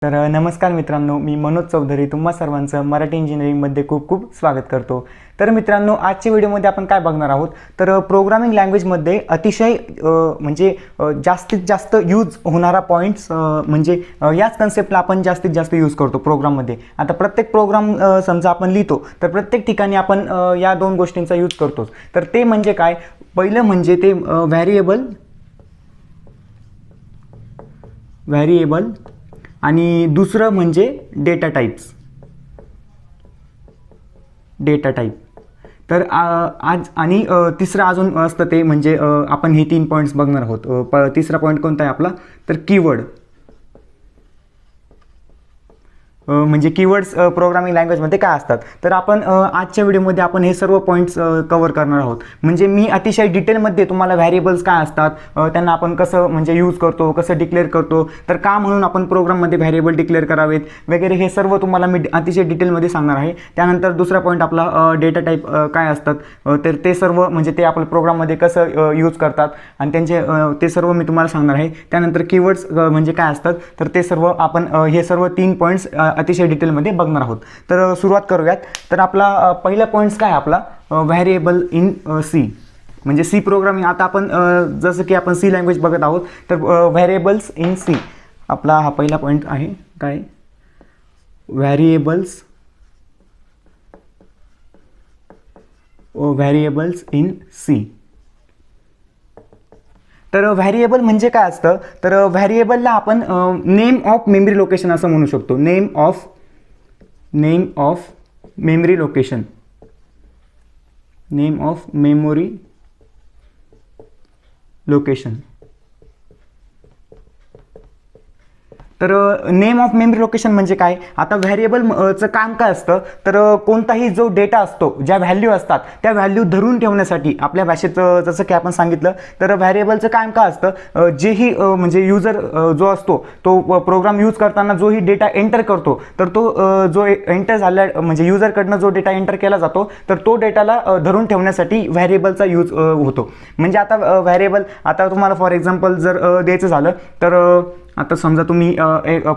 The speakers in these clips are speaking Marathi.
तर नमस्कार मित्रांनो, मी मनोज चौधरी तुम्हा सर्वांचं मराठी इंजिनिअरिंगमध्ये खूप खूप स्वागत करतो. तर मित्रांनो, आजच्या व्हिडिओमध्ये आपण काय बघणार आहोत तर प्रोग्रामिंग लँग्वेजमध्ये अतिशय जास्तीत जास्त यूज होणारा पॉईंट्स म्हणजे याच कन्सेप्टला आपण जास्तीत जास्त यूज करतो प्रोग्राममध्ये. आता प्रत्येक प्रोग्राम समजा आपण लिहितो तर प्रत्येक ठिकाणी आपण या दोन गोष्टींचा यूज करतोच. तर ते म्हणजे काय, पहिलं म्हणजे ते व्हॅरिएबल आणि दुसरं म्हणजे डेटा टाईप. तर आज आणि तिसरं अजून असतं ते म्हणजे आपण हे 3 पॉईंट्स बघणार आहोत. तिसरा पॉईंट कोणता आहे आपला, तर कीवर्ड. म्हणजे कीवर्ड्स प्रोग्रामिंग लँग्वेजमध्ये काय असतात, तर आपण आजच्या व्हिडिओमध्ये आपण हे सर्व पॉईंट्स कव्हर करणार आहोत. म्हणजे मी अतिशय डिटेलमध्ये तुम्हाला व्हॅरिएबल्स काय असतात, त्यांना आपण कसं म्हणजे यूज करतो, कसं डिक्लेअर करतो, तर का म्हणून आपण प्रोग्राममध्ये व्हॅरिएबल डिक्लेअर करावेत वगैरे हे सर्व तुम्हाला मी अतिशय डिटेलमध्ये सांगणार आहे. त्यानंतर दुसरा पॉईंट आपला डेटा टाईप काय असतात, तर ते सर्व म्हणजे ते आपल्या प्रोग्राममध्ये कसं यूज करतात आणि त्यांचे ते सर्व मी तुम्हाला सांगणार आहे. त्यानंतर कीवर्ड्स म्हणजे काय असतात, तर ते सर्व आपण हे सर्व 3 पॉईंट्स अतिशय डिटेलमध्ये बघणार आहोत. तर सुरुवात करूयात. तर आपला पहिला पॉईंट्स काय आपला व्हॅरिएबल इन सी म्हणजे सी प्रोग्रामिंग. आता आपण जसं की आपण सी लँग्वेज बघत आहोत तर व्हॅरिएबल्स इन सी आपला हा पहिला पॉईंट आहे. काय, व्हॅरिएबल्स इन सी. तर व्हॅरिएबल म्हणजे काय असतं, तर व्हॅरिएबलला आपण नेम ऑफ मेमरी लोकेशन असं म्हणू शकतो. Name of memory location. Name of memory location. तर नेम ऑफ मेमरी लोकेशन म्हणजे काय, आता व्हॅरिएबलचं काम काय असतं, तर कोणताही जो डेटा असतो, ज्या व्हॅल्यू असतात त्या व्हॅल्यू धरून ठेवण्यासाठी आपल्या भाषेत जसं की आपण सांगितलं तर व्हॅरिएबलचं काम काय असतं, जेही म्हणजे युजर जो असतो तो प्रोग्राम यूज करताना जोही डेटा एंटर करतो तर तो जो एंटर झाला म्हणजे युजरकडनं जो डेटा एंटर केला जातो तर तो डेटाला धरून ठेवण्यासाठी व्हॅरिएबलचा यूज होतो. म्हणजे आता व्हॅरिएबल, आता तुम्हाला फॉर एक्झाम्पल जर द्यायचं झालं तर आता समजा तुम्ही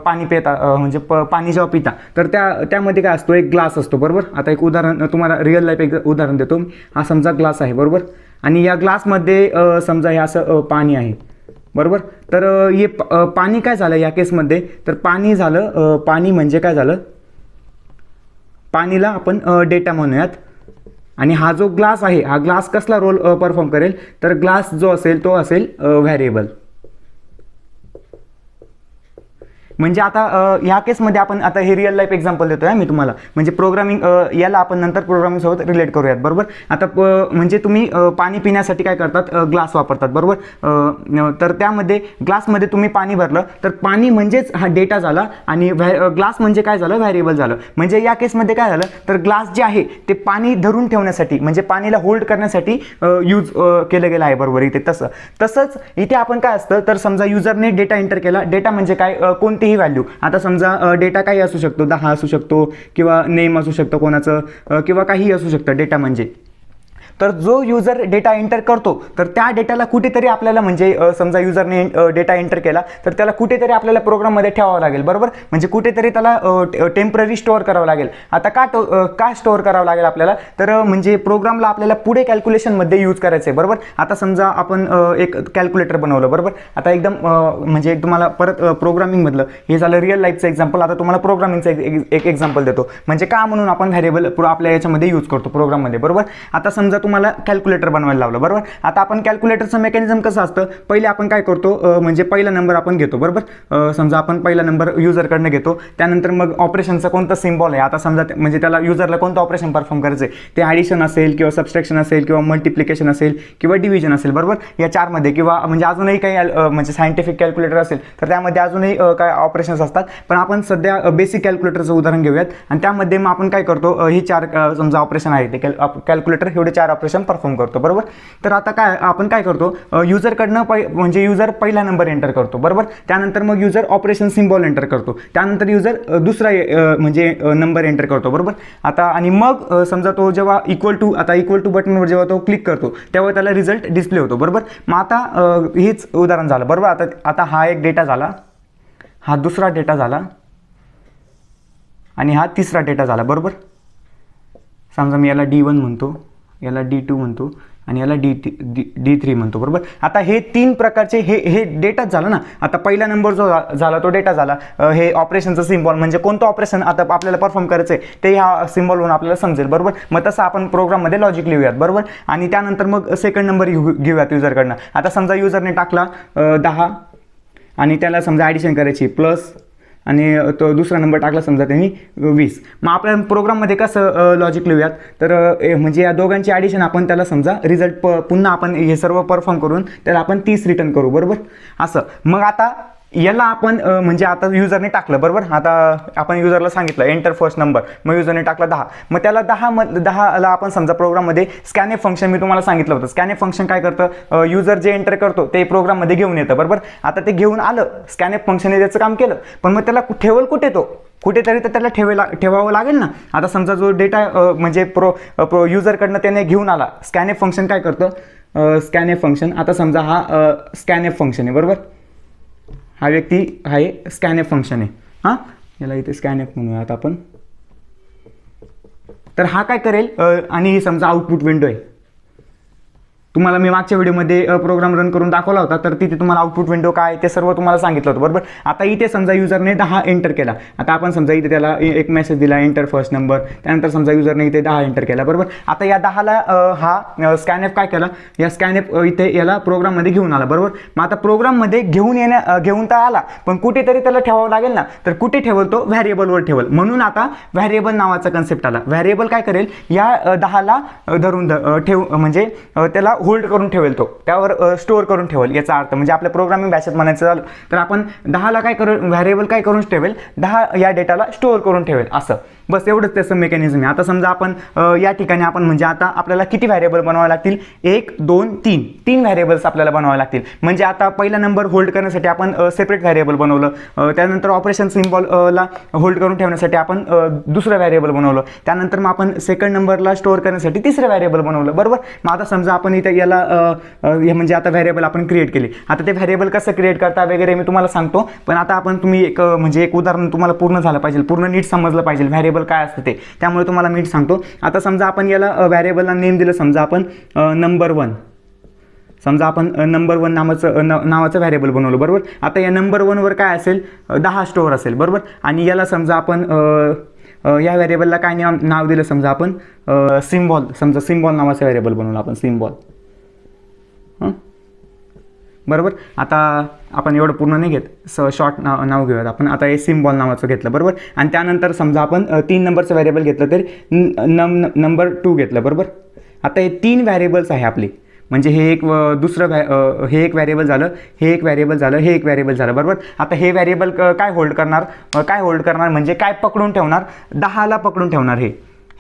पाणी पिता म्हणजे पाणी जेव्हा पिता तर त्यामध्ये काय असतो, एक ग्लास असतो बरोबर. आता एक उदाहरण तुम्हाला रिअल लाईफ एक उदाहरण देतो. हा समजा ग्लास आहे बरोबर, आणि या ग्लासमध्ये समजा हे असं पाणी आहे बरोबर. तर हे पाणी काय झालं या केसमध्ये, तर पाणी झालं, पाणी म्हणजे काय झालं, पाणीला आपण डेटा म्हणूयात. आणि हा जो ग्लास आहे हा ग्लास कसला रोल परफॉर्म करेल, तर ग्लास जो असेल तो असेल व्हॅरिएबल. म्हणजे आता ह्या केसमध्ये आपण आता हे रिअल लाईफ एक्झाम्पल देतोय मी तुम्हाला. म्हणजे प्रोग्रामिंग याला आपण नंतर प्रोग्रामिंग सोबत रिलेट करूयात बरोबर. आता म्हणजे तुम्ही पाणी पिण्यासाठी काय करतात, ग्लास वापरतात बरोबर. तर त्यामध्ये ग्लासमध्ये तुम्ही पाणी भरलं तर पाणी म्हणजेच हा डेटा झाला आणि ग्लास म्हणजे काय झालं, व्हॅरिएबल झालं. म्हणजे या केसमध्ये काय झालं, तर ग्लास जे आहे ते पाणी धरून ठेवण्यासाठी म्हणजे पाणीला होल्ड करण्यासाठी यूज केलं गेलं आहे बरोबर. इथे तसंच इथे आपण काय असतं, तर समजा युजरने डेटा एंटर केला. डेटा म्हणजे काय, कोणतीही व्हॅल्यू. आता समजा डेटा काही असू शकतो, 10 असू शकतो किंवा नेम असू शकतो कोणाचं किंवा काहीही असू शकतं डेटा म्हणजे. तर जो युजर डेटा एंटर करतो तर त्या डेटाला कुठेतरी आपल्याला म्हणजे समजा युजरने डेटा एंटर केला तर त्याला कुठेतरी आपल्याला प्रोग्राममध्ये ठेवावं लागेल बरोबर. म्हणजे कुठेतरी त्याला टेम्पररी स्टोअर करावं लागेल. आता का स्टोअर करावं लागेल आपल्याला, तर म्हणजे प्रोग्रामला आपल्याला पुढे कॅल्क्युलेशनमध्ये यूज करायचं आहे बरोबर. आता समजा आपण एक कॅल्क्युलेटर बनवलं बरोबर. आता एकदम म्हणजे तुम्हाला परत प्रोग्रामिंगमधलं हे झालं रिअल लाईफचं एक्झाम्पल. आता तुम्हाला प्रोग्रामिंगचं एक एक्झाम्पल देतो. म्हणजे का म्हणून आपण व्हॅरिएबल आपल्या याच्यामध्ये यूज करतो प्रोग्राममध्ये बरोबर. आता समजा तुम्हाला कॅल्क्युलेटर बनवायला लावलं बरोबर. आता आपण कॅल्क्युलेटरचं मेकॅनिझम कसं असतं, पहिले आपण काय करतो, म्हणजे पहिला नंबर आपण घेतो बरोबर. समजा आपण पहिला नंबर युजरकडनं घेतो. त्यानंतर मग ऑपरेशनचा कोणता सिम्बॉल आहे, आता समजा म्हणजे त्याला युजरला कोणतं ऑपरेशन परफॉर्म करायचं आहे, ते ॲडिशन असेल किंवा सबस्ट्रॅक्शन असेल किंवा मल्टिप्लिकेशन असेल किंवा डिव्हिजन असेल बरोबर. या चारमध्ये किंवा म्हणजे अजूनही काही म्हणजे सायंटिफिक कॅल्क्युलेटर असेल तर त्यामध्ये अजूनही काय ऑपरेशन्स असतात. पण आपण सध्या बेसिक कॅल्क्युलेटरचं उदाहरण घेऊयात आणि त्यामध्ये मग आपण काय करतो, ही 4 समजा ऑपरेशन आहे ते कॅल्क्युलेटर एवढे 4 ऑपरेशन परफॉर्म करतो बरोबर. तर आता काय आपण काय करतो, युजरकडनं म्हणजे युजर पहिला नंबर एंटर करतो बरोबर. त्यानंतर मग युजर ऑपरेशन सिम्बॉल एंटर करतो. त्यानंतर युजर दुसरा म्हणजे नंबर एंटर करतो बरोबर. आता आणि मग समजा तो जेव्हा इक्वल टू बटनवर जेव्हा तो क्लिक करतो तेव्हा त्याला रिझल्ट डिस्प्ले होतो बरोबर. मग आता हेच उदाहरण झालं बरोबर. आता हा एक डेटा झाला, हा दुसरा डेटा झाला आणि हा तिसरा डेटा झाला, बरोबर. समजा मी याला D1 म्हणतो, याला D2 म्हणतो आणि याला D3 म्हणतो, बरोबर. आता हे 3 प्रकारचे हे डेटाच झाला ना. आता पहिला नंबर जो झाला तो डेटा झाला. हे ऑपरेशनचं सिम्बॉल म्हणजे कोणतं ऑपरेशन आता आपल्याला परफॉर्म करायचं आहे ते ह्या सिम्बॉलवरून आपल्याला समजेल, बरोबर. मग तसं आपण प्रोग्राममध्ये लॉजिक लिहूयात, बरोबर. आणि त्यानंतर मग सेकंड नंबर घेऊयात युजरकडनं. आता समजा युजरने टाकला 10 आणि त्याला समजा ॲडिशन करायची प्लस, आणि तो दुसरा नंबर टाकला समजा त्यांनी 20. मग आपल्या प्रोग्राममध्ये कसं लॉजिक लिहूयात, तर म्हणजे या दोघांची ॲडिशन आपण त्याला समजा रिझल्ट पुन्हा आपण हे सर्व परफॉर्म करून त्याला आपण 30 रिटर्न करू, बरोबर. असं मग आता याला आपण म्हणजे आता युजरने टाकलं, बरोबर. आता आपण युजरला सांगितलं एंटर फर्स्ट नंबर, मग युजरने टाकला 10. मग त्याला 10ला आपण समजा प्रोग्राममध्ये स्कॅनएफ फंक्शन मी तुम्हाला सांगितलं होतं. स्कॅनएफ फंक्शन काय करतं, युजर जे एंटर करतो ते प्रोग्राममध्ये घेऊन येतं, बरोबर. आता ते घेऊन आलं, स्कॅनएफ फंक्शनने त्याचं काम केलं, पण मग त्याला ठेवल कुठे, तो कुठेतरी तर त्याला ठेवावं लागेल ना. आता समजा जो डेटा म्हणजे युजरकडनं त्याने घेऊन आला, स्कॅनएफ फंक्शन काय करतं, स्कॅनएफ फंक्शन आता समजा हा स्कॅनएफ फंक्शन आहे, बरोबर. हा व्यक्ती आहे स्कॅनएफ फंक्शन आहे, हां याला इथे स्कॅनएफ म्हणूया आता आपण. तर हा काय करेल, आणि ही समजा आउटपुट विंडो आहे. तुम्हाला मी मागच्या व्हिडिओमध्ये प्रोग्राम रन करून दाखवला होता, तर तिथे तुम्हाला आउटपुट विंडो काय ते सर्व तुम्हाला सांगितलं होतं, बरोबर. आता इथे समजा युजरने 10 एंटर केला. आता आपण समजा इथे त्याला एक मेसेज दिला एंटर फर्स्ट नंबर, त्यानंतर समजा युजरने इथे 10 एंटर केला, बरोबर. आता या 10ला हा स्कॅनएफ काय केला, या स्कॅनएफ इथे याला प्रोग्राममध्ये घेऊन आला, बरोबर. मग आता प्रोग्राममध्ये घेऊन तर आला, पण कुठेतरी त्याला ठेवावं लागेल ना. तर कुठे ठेवल, तो व्हॅरिएबलवर ठेवल. म्हणून आता व्हॅरिएबल नावाचा कन्सेप्ट आला. व्हॅरिएबल काय करेल, या 10ला धरून म्हणजे त्याला होल्ड करून ठेवेल, तो त्यावर स्टोअर करून ठेवेल. याचा अर्थ म्हणजे आपल्या प्रोग्रामिंग भाषेत म्हणायचं झालं तर आपण 10ला काय करू, व्हॅरिएबल काय करून ठेवेल, 10 या डेटाला स्टोअर करून ठेवेल, असं बस एवढंच त्याचं मेकॅनिझम आहे. आता समजा आपण या ठिकाणी आपण म्हणजे आता आपल्याला किती व्हॅरिएबल बनवावे लागतील, 1 2 3 व्हॅरिएबल्स आपल्याला बनवावे लागतील. म्हणजे आता पहिला नंबर होल्ड करण्यासाठी आपण सेपरेट व्हॅरिएबल बनवलं, त्यानंतर ऑपरेशन सिम्बॉलला होल्ड करून ठेवण्यासाठी आपण दुसरं व्हॅरिएबल बनवलं, त्यानंतर मग आपण सेकंड नंबरला स्टोअर करण्यासाठी तिसरं व्हॅरिएबल बनवलं, बरोबर. मग आता समजा आपण इथे याला म्हणजे आता व्हॅरिएबल आपण क्रिएट केली. आता ते व्हॅरिएबल कसं क्रिएट करता वगैरे मी तुम्हाला सांगतो, पण आता आपण तुम्ही एक उदाहरण तुम्हाला पूर्ण झालं पाहिजे, पूर्ण नीट समजलं पाहिजे व्हॅरिएबल काय असतं ते, त्यामुळे तुम्हाला नीट सांगतो. आता समजा आपण याला व्हॅरिएबलला नेम दिलं, समजा आपण नंबर 1, समजा आपण नंबर 1 नावाचं व्हॅरिएबल बनवलं, बरोबर. आता या नंबर 1वर काय असेल, 10 स्टोअर असेल, बरोबर. आणि याला समजा आपण या व्हॅरिएबलला काय नाव दिलं, समजा आपण सिम्बॉल, समजा सिम्बॉल नावाचं व्हॅरिएबल बनवलं आपण, सिम्बॉल, बरोबर. आता आपण एवढं पूर्ण नाही घेत, शॉर्ट नाव घेऊयात आपण. आता हे सिम्बॉल नावाचं घेतलं, बरोबर. आणि त्यानंतर समजा आपण 3 नंबरचं व्हॅरिएबल घेतलं तरी नंबर 2 घेतलं, बरोबर. आता हे 3 व्हॅरिएबल्स आहे आपली, म्हणजे हे एक दुसरं हे एक व्हॅरिएबल झालं, हे एक व्हॅरिएबल झालं, हे एक व्हॅरिएबल झालं, बरोबर. आता हे व्हॅरिएबल काय होल्ड करणार म्हणजे काय पकडून ठेवणार, 10ला पकडून ठेवणार.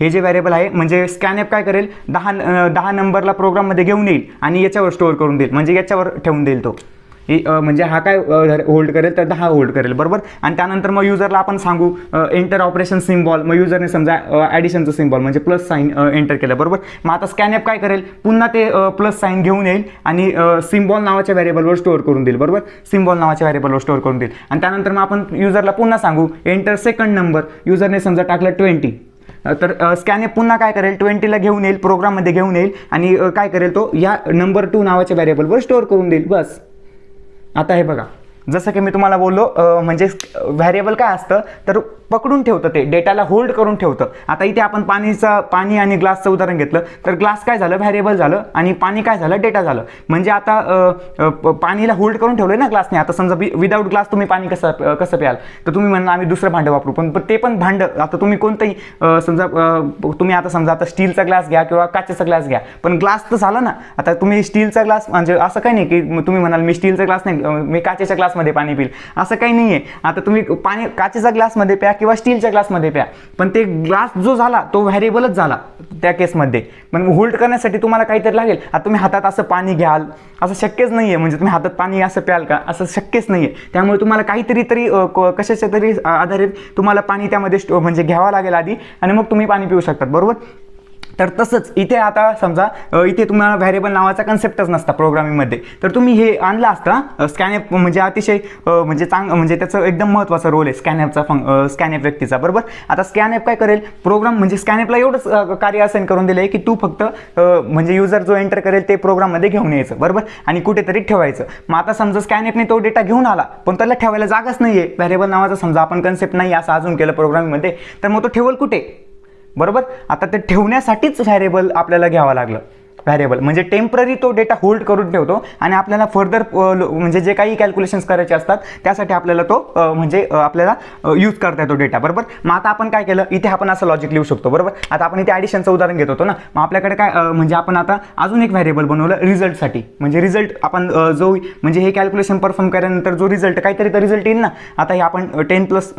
हे जे व्हॅरिएबल आहे म्हणजे स्कॅनएफ काय करेल, 10 नंबरला प्रोग्राममध्ये घेऊन येईल आणि याच्यावर स्टोअर करून देईल, म्हणजे याच्यावर ठेवून देईल तो. म्हणजे हा काय होल्ड करेल, तर 10 होल्ड करेल, बरोबर. आणि त्यानंतर मग युजरला आपण सांगू एंटर ऑपरेशन सिम्बॉल, मग युजरने समजा ॲडिशनचं सिम्बॉल म्हणजे प्लस साईन एंटर केलं, बरोबर. मग आता स्कॅनएफ काय करेल, पुन्हा ते प्लस साईन घेऊन येईल आणि सिम्बॉल नावाच्या व्हॅरिएबलवर स्टोअर करून देईल, बरोबर. सिम्बॉल नावाच्या व्हॅरिएबलवर स्टोअर करून देईल. आणि त्यानंतर मग आपण युजरला पुन्हा सांगू एंटर सेकंड नंबर, युजरने समजा टाकलं 20, तर स्कॅनएफ पुन्हा काय करेल, 20ला घेऊन येईल, प्रोग्राममध्ये घेऊन येईल आणि काय करेल, तो या नंबर 2 नावाच्या व्हॅरिएबलवर स्टोअर करून देईल, बस. आता हे बघा, जसं की मी तुम्हाला बोललो म्हणजे व्हॅरिएबल काय असतं, तर पकडून ठेवतं, ते डेटाला होल्ड करून ठेवतं. आता इथे आपण पाणी आणि ग्लासचं उदाहरण घेतलं, तर ग्लास काय झालं, व्हॅरिएबल झालं, आणि पाणी काय झालं, डेटा झालं. म्हणजे आता पाणीला होल्ड करून ठेवलं ना ग्लासने. आता समजा विदाऊट ग्लास तुम्ही पाणी कसं प्याल, तर तुम्ही म्हणा आम्ही दुसरं भांडं वापरू, पण ते पण भांडं आता तुम्ही कोणतंही समजा तुम्ही आता समजा आता स्टीलचा ग्लास घ्या किंवा काचेचा ग्लास घ्या, पण ग्लास तर झाला ना. आता तुम्ही स्टीलचा ग्लास म्हणजे असं काही नाही की तुम्ही म्हणाल मी स्टीलचा ग्लास नाही, मी काचेच्या ग्लासमध्ये पाणी पिल, असं काही नाही आहे. आता तुम्ही पाणी काचेच्या ग्लासमध्ये प्या किंवा स्टीलच्या ग्लासमध्ये प्या, पण ते ग्लास जो झाला तो व्हॅरिएबलच झाला त्या केसमध्ये. पण होल्ड करण्यासाठी तुम्हाला काहीतरी लागेल. आता तुम्ही हातात असं पाणी घ्याल असं शक्यच नाही आहे, म्हणजे तुम्ही हातात पाणी असं प्याल का, असं शक्यच नाही आहे. त्यामुळे तुम्हाला काहीतरी कशाच्या तरी आधारित तुम्हाला पाणी त्यामध्ये म्हणजे घ्यावं लागेल आधी, आणि मग तुम्ही पाणी पिऊ शकतात, बरोबर. तर तसंच इथे आता समजा इथे तुम्हाला व्हेरिएबल नावाचा कन्सेप्टच नसता प्रोग्रामिंगमध्ये, तर तुम्ही हे आणला असता स्कॅनएप, म्हणजे अतिशय म्हणजे म्हणजे त्याचं एकदम महत्त्वाचा रोल आहे स्कॅनएपचा, स्कॅनएप व्यक्तीचा, बरोबर. आता स्कॅनएप काय करेल, प्रोग्राम म्हणजे स्कॅनएपला एवढंच कार्य असाइन करून दिलं आहे की तू फक्त म्हणजे युजर जो एंटर करेल ते प्रोग्राममध्ये घेऊन यायचं, बरोबर, आणि कुठेतरी ठेवायचं. मग आता समजा स्कॅनएपने तो डेटा घेऊन आला पण त्याला ठेवायला जागाच नाही आहे, व्हेरिएबल नावाचा समजा आपण कन्सेप्ट नाही असं अजून केलं प्रोग्रामिंगमध्ये, तर मग तो ठेवल कुठे, बरोबर. आता ते ठेवण्यासाठीच व्हेरिएबल आपल्याला घ्यावं लागलं. व्हेरिएबल म्हणजे टेम्पररी तो डेटा होल्ड करून ठेवतो आणि आपल्याला फर्दर म्हणजे जे काही कॅल्क्युलेशन्स करायचे असतात त्यासाठी आपल्याला तो म्हणजे आपल्याला यूज करता येतो डेटा, बरोबर. मग आता आपण काय केलं, इथे आपण असं लॉजिक लिहू शकतो, बरोबर. आता आपण इथे ॲडिशनचं उदाहरण घेत होतो ना, मग आपल्याकडे काय म्हणजे आपण आता अजून एक व्हेरिएबल बनवलं रिझल्टसाठी, म्हणजे रिझल्ट आपण जो म्हणजे हे कॅल्क्युलेशन परफॉर्म केल्यानंतर जो रिझल्ट काहीतरी तर रिझल्ट येईल ना. आता हे आपण 10 +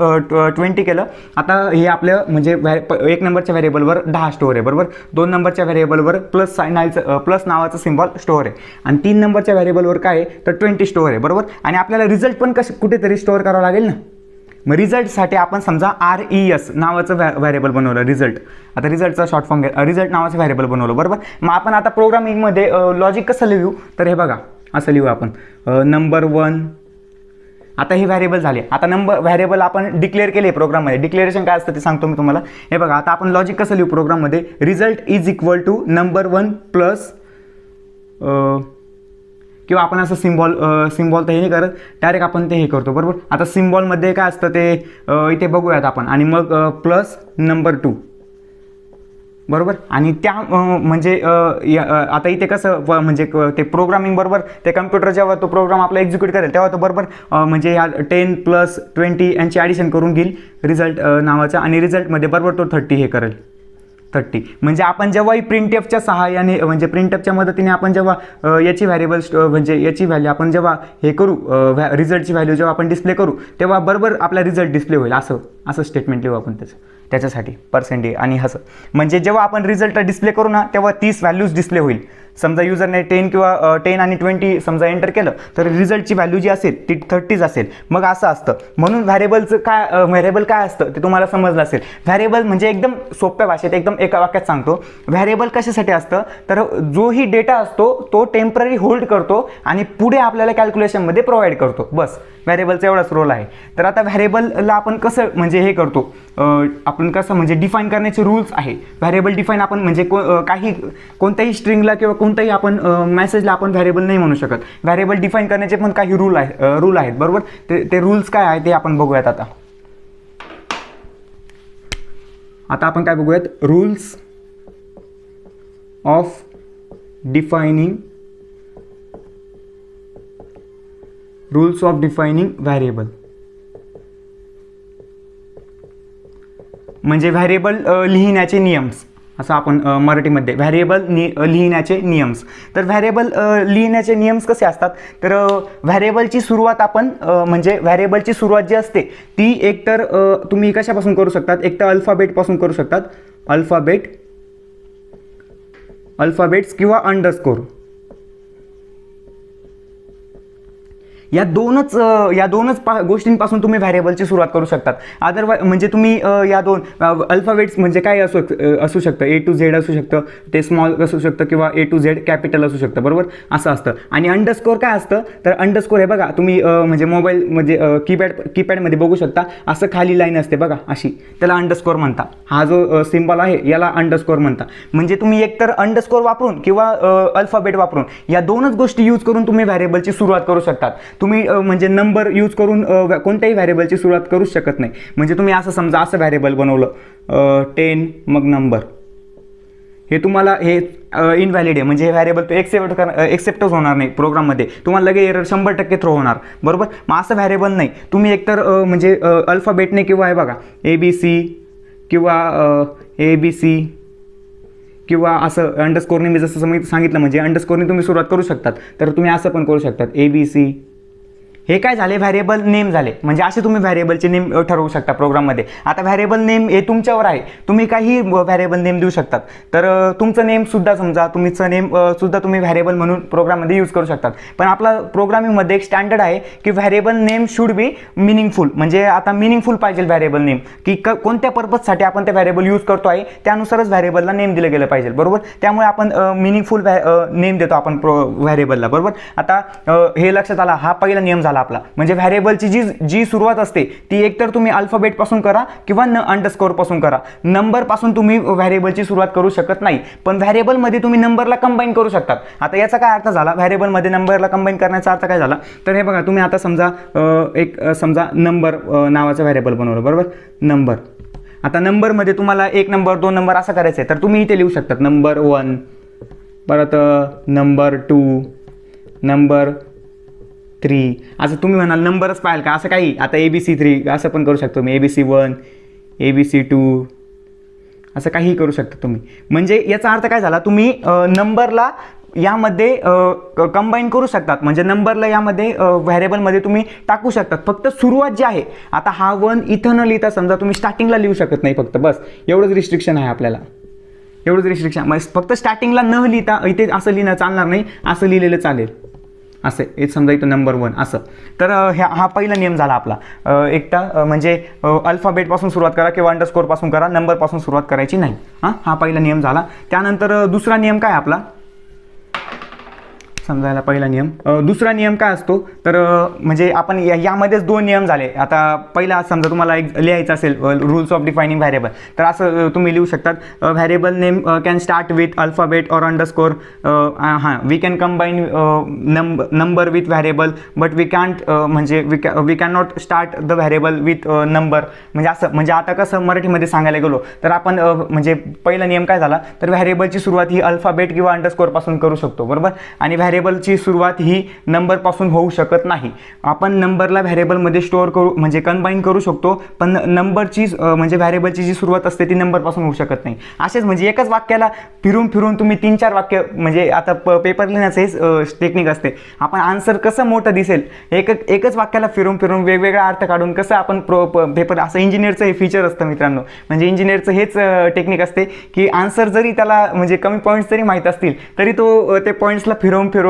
20 केलं. आता हे आपलं म्हणजे 1 नंबरच्या व्हेरिएबलवर 10 स्टोअर आहे, बरोबर. 2 नंबरच्या व्हेरिएबलवर प्लस नावाचं सिम्बॉल स्टोअर आहे आणि 3 नंबरच्या व्हेरिएबलवर काय आहे तर 20 स्टोअर आहे, बरोबर. आणि आपल्याला रिझल्ट पण कुठेतरी स्टोअर करावं लागेल ना. मग रिझल्टसाठी आपण समजा RES नावाचं व्हेरिएबल बनवलं, रिझल्ट. आता रिझल्टचा शॉर्ट फॉर्म रिझल्ट नावाचं व्हेरिएबल बनवलं, बरोबर. मग आपण आता प्रोग्रामिंगमध्ये लॉजिक कसं लिहू, तर हे बघा असं लिहू आपण नंबर 1. आता हे व्हेरिएबल झाले. आता व्हेरिएबल आपण डिक्लेअर केले प्रोग्राममध्ये. डिक्लेरेशन काय असतं ते सांगतो मी तुम्हाला. हे बघा आता आपण लॉजिक कसं लिहू प्रोग्राममध्ये, result is equal to number 1 plus किंवा आपण असं सिम्बॉल तर हे नाही करत, डायरेक्ट आपण ते हे करतो, बरोबर. आता सिम्बॉलमध्ये काय असतं ते इथे बघूयात आपण, आणि मग प्लस नंबर 2, बरोबर. आणि त्या म्हणजे आता इथे कसं म्हणजे ते प्रोग्रामिंग बरोबर ते कम्प्युटर जेव्हा तो प्रोग्राम आपला एक्झिक्यूट करेल तेव्हा तो बरोबर म्हणजे ह्या 10 + 20 यांची ॲडिशन करून घेईल रिझल्ट नावाचा, आणि रिझल्टमध्ये बरोबर तो 30 हे करेल, 30. म्हणजे आपण जेव्हाही प्रिंटएफच्या सहाय्याने म्हणजे प्रिंटएफच्या मदतीने आपण जेव्हा याची व्हेरिएबल म्हणजे याची व्हॅल्यू आपण जेव्हा हे करू रिझल्टची व्हॅल्यू जेव्हा आपण डिस्प्ले करू तेव्हा बरोबर आपला रिझल्ट डिस्प्ले होईल. असं स्टेटमेंट लिहू आपण त्याच्यासाठी पर्सेंटेज आणि असं. म्हणजे जेव्हा आपण रिझल्ट डिस्प्ले करू ना तेव्हा 30 व्हॅल्यूज डिस्प्ले होईल. समजा युजरने 10 किंवा 10 आणि 20 समजा एंटर केलं तर रिझल्टची व्हॅल्यू जी असेल ती 30 असेल. मग असं असतं. म्हणून व्हेरिएबल काय असतं ते तुम्हाला समजलं असेल. व्हेरिएबल म्हणजे एकदम सोप्या भाषेत एकदम एका वाक्यात सांगतो. व्हेरिएबल कशासाठी असतं तर जोही डेटा असतो तो टेम्पररी होल्ड करतो आणि पुढे आपल्याला कॅल्क्युलेशनमध्ये प्रोव्हाइड करतो. बस व्हेरिएबलचा एवढाच रोल आहे. तर आता व्हेरिएबलला आपण कसं म्हणजे हे करतो आपण कसं म्हणजे डिफाईन करण्याचे रूल्स आहे. व्हेरिएबल डिफाईन आपण म्हणजे कोणत्याही स्ट्रिंगला किंवा कोणत्याही आपण मेसेजला आपण व्हेरिएबल नाही म्हणू शकत. व्हेरिएबल डिफाईन करण्याचे पण काही रूल आहेत बरोबर. ते रूल्स काय आहे ते आपण बघूयात. आता आपण काय बघूयात, रूल्स ऑफ डिफायनिंग व्हेरिएबल. म्हणजे व्हेरिएबल लिहिण्याचे नियम्स असं आपण मराठीमध्ये व्हेरिएबल लिहिण्याचे नियम्स. तर व्हेरिएबल लिहिण्याचे नियम्स कसे असतात तर व्हेरिएबलची सुरुवात आपण म्हणजे व्हेरिएबलची सुरुवात जी असते ती एकतर तुम्ही कशापासून करू शकतात, एक तर अल्फाबेटपासून करू शकतात. अल्फाबेट्स किंवा अंडरस्कोर या दोनच गोष्टींपासून तुम्ही व्हेरिएबलची सुरुवात करू शकतात. अदरवाईज म्हणजे तुम्ही या दोन अल्फाबेट्स म्हणजे काय असू शकतं, A to Z असू शकतं, ते स्मॉल असू शकतं किंवा A to Z कॅपिटल असू शकतं बरोबर. असं असतं. आणि अंडरस्कोर काय असतं तर अंडरस्कोर हे बघा तुम्ही म्हणजे मोबाईल म्हणजे कीपॅडमध्ये बघू शकता. असं खाली लाईन असते बघा अशी, त्याला अंडरस्कोर म्हणता. हा जो सिम्बॉल आहे याला अंडरस्कोर म्हणता. म्हणजे तुम्ही एकतर अंडरस्कोर वापरून किंवा अल्फाबेट वापरून या दोनच गोष्टी यूज करून तुम्ही व्हेरिएबलची सुरुवात करू शकतात. तुम्ही म्हणजे नंबर यूज करून कोणत्याही व्हेरिएबलची सुरुवात करूच शकत नाही. म्हणजे तुम्ही असं समजा असं व्हेरिएबल बनवलं 10 मग नंबर, हे तुम्हाला हे इनव्हॅलिड आहे. म्हणजे हे व्हेरिएबल तो एक्सेप्टच होणार नाही प्रोग्राममध्ये. तुम्हाला लगे एरर 100% थ्रो होणार बरोबर. मग असं व्हेरिएबल नाही. तुम्ही एकतर म्हणजे अल्फाबेटने किंवा हे बघा ABC किंवा असं अंडरस्कोरने मी जसं सांगितलं म्हणजे अंडरस्कोरने तुम्ही सुरुवात करू शकतात. तर तुम्ही असं पण करू शकतात ABC हे काय झाले, व्हॅरिएबल नेम झाले. म्हणजे असे तुम्ही व्हॅरिएबलचे नेम ठरवू शकता प्रोग्राममध्ये. आता व्हॅरिएबल नेम हे तुमच्यावर आहे, तुम्ही काही व्हॅरिएबल नेम देऊ शकतात. तर तुमचं नेम सुद्धा समजा तुमचं नेम सुद्धा तुम्ही व्हॅरिएबल म्हणून प्रोग्राममध्ये यूज करू शकतात. पण आपला प्रोग्रामिंगमध्ये एक स्टँडर्ड आहे की variable name should be meaningful. म्हणजे आता मिनिंगफुल पाहिजे व्हॅरिएबल नेम, की कोणत्या पर्पजसाठी आपण ते व्हॅरिएबल यूज करतो आहे त्यानुसारच व्हॅरिएबलला नेम दिलं गेलं पाहिजे, बरोबर. त्यामुळे आपण मिनिंगफुल नेम देतो आपण व्हॅरिएबलला, बरोबर. आता हे लक्षात आला, हा पहिला नियम झाला आपला. म्हणजे व्हॅरिएबलची जी सुरुवात असते ती एकतर तुम्ही अल्फाबेट पासून करा किंवा अंडरस्कोर पासून करा. नंबर पासून तुम्ही व्हॅरिएबलची सुरुवात करू शकत नाही, पण व्हॅरिएबलमध्ये तुम्ही नंबरला कंबाईन करू शकतात. आता याचा काय अर्थ झाला, व्हॅरिएबलमध्ये नंबरला कंबाईन करण्याचा अर्थ काय झाला, तर हे बघा, तुम्ही आता समजा समजा नंबर नावाचं व्हॅरिएबल बनवलं, बरोबर. नंबर. आता नंबरमध्ये तुम्हाला 1 नंबर 2 नंबर असं करायचं आहे, तर तुम्ही इथे लिहू शकतात नंबर 1, परत नंबर 2, नंबर 3. असं तुम्ही म्हणाल नंबरच पाहिजे का, असं काही. आता ABC3 असं पण करू शकतो मी, ABC1, ABC2 असं काहीही करू शकता तुम्ही. म्हणजे याचा अर्थ काय झाला, तुम्ही नंबरला यामध्ये कंबाईन करू शकतात. म्हणजे नंबरला यामध्ये व्हॅरिएबलमध्ये तुम्ही टाकू शकतात. फक्त सुरुवात जी आहे, आता हा 1 इथं न लिहिता समजा तुम्ही स्टार्टिंगला लिहू शकत नाही, फक्त बस एवढंच रिस्ट्रिक्शन आहे आपल्याला, एवढंच रिस्ट्रिक्शन. मग फक्त स्टार्टिंगला न लिहिता इथे असं लिहिणं चालणार नाही, असं लिहिलेलं चालेल. असं हे समजा इथं नंबर 1 असं. तर हा पहिला नियम झाला आपला. एकटा म्हणजे अल्फाबेटपासून सुरुवात करा किंवा अंडरस्कोरपासून करा, नंबरपासून सुरुवात करायची नाही. हा पहिला नियम झाला. त्यानंतर दुसरा नियम काय आपला, समजायला पहिला नियम. दुसरा नियम काय असतो, तर म्हणजे आपण यामध्येच 2 नियम झाले. आता पहिला समजा तुम्हाला एक लिहायचं असेल रूल्स ऑफ डिफायनिंग व्हॅरिएबल, तर असं तुम्ही लिहू शकतात, variable name can start with alphabet और underscore. We can combine number with variable, but we can't म्हणजे we can not start the variable with number. म्हणजे असं, म्हणजे आता कसं मराठीमध्ये सांगायला गेलो तर आपण म्हणजे पहिला नियम काय झाला, तर व्हॅरिएबलची सुरुवात ही अल्फाबेट किंवा अंडरस्कोरपासून करू शकतो, बरोबर. आणि व्हॅरिएबलची सुरुवात ही नंबरपासून होऊ शकत नाही. आपण नंबरला व्हॅरिएबलमध्ये स्टोअर करू म्हणजे कंबाईन करू शकतो, पण नंबरची म्हणजे व्हॅरिएबलची जी सुरुवात असते ती नंबरपासून होऊ शकत नाही. असेच म्हणजे एकच वाक्याला फिरून फिरून तुम्ही 3-4 वाक्य, म्हणजे आता पेपर लिहिण्याचं हेच टेक्निक असते. आपण आन्सर कसं मोठं दिसेल, एकच वाक्याला फिरून फिरून वेगवेगळा अर्थ काढून कसं आपण पेपर, असं इंजिनिअरचं हे फीचर असतं मित्रांनो. म्हणजे इंजिनिअरचं हेच टेक्निक असते की आन्सर जरी त्याला म्हणजे कमी पॉईंट्स जरी माहीत असतील तरी तो ते पॉईंट्सला फिरवून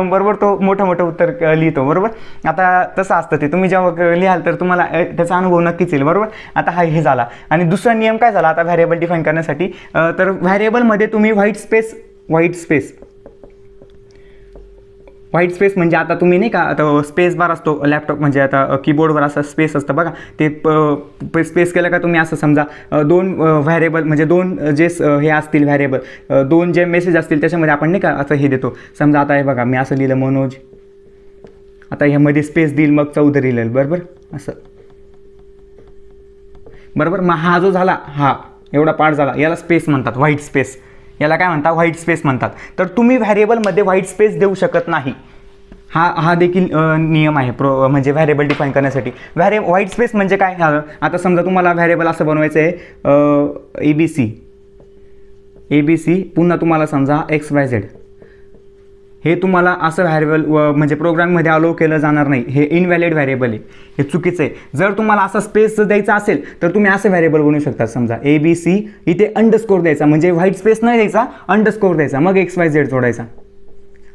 बरोबर तो मोठं उत्तर लिहितो, बरोबर. आता तसं असतं ते, तुम्ही जेव्हा लिहाल तर तुम्हाला त्याचा अनुभव नक्कीच येईल, बरोबर. आता हे झाला. आणि दुसरा नियम काय झाला आता व्हॅरिएबल डिफाईन करण्यासाठी, तर व्हॅरिएबलमध्ये तुम्ही व्हाईट स्पेस म्हणजे आता तुम्ही नाही का, आता स्पेस बार असतो लॅपटॉप म्हणजे आता कीबोर्डवर असं स्पेस असतं बघा, ते स्पेस केलं का तुम्ही असं समजा 2 व्हॅरिएबल म्हणजे 2 जे हे असतील व्हॅरिएबल, 2 जे मेसेज असतील त्याच्यामध्ये आपण नाही का असं हे देतो. समजा आता हे बघा, मी असं लिहिलं मनोज, आता ह्यामध्ये स्पेस देईल, मग चौधरी लिहिलं, बरोबर असं, बरोबर. मग हा जो झाला, हा एवढा पार्ट झाला, याला स्पेस म्हणतात, व्हाईट स्पेस. याला काय म्हणतात, व्हाईट स्पेस म्हणतात. तर तुम्ही व्हॅरिएबलमध्ये व्हाईट स्पेस देऊ शकत नाही. हा देखील नियम आहे म्हणजे व्हॅरिएबल डिफाईन करण्यासाठी. व्हाईट स्पेस म्हणजे काय, आता समजा तुम्हाला व्हॅरिएबल असं बनवायचं आहे ABC, पुन्हा तुम्हाला समजा XYZ, हे तुम्हाला असं व्हॅरिएबल म्हणजे प्रोग्राममध्ये अलो केलं जाणार नाही. हे इनव्हॅलिड व्हॅरिएबल आहे, हे चुकीचं आहे. जर तुम्हाला असं स्पेस द्यायचा असेल तर तुम्ही असं व्हॅरिएबल बनवू शकता. समजा ABC, इथे अंडरस्कोर द्यायचा, म्हणजे व्हाईट स्पेस नाही द्यायचा, अंडरस्कोर द्यायचा, मग XYZ जोडायचा.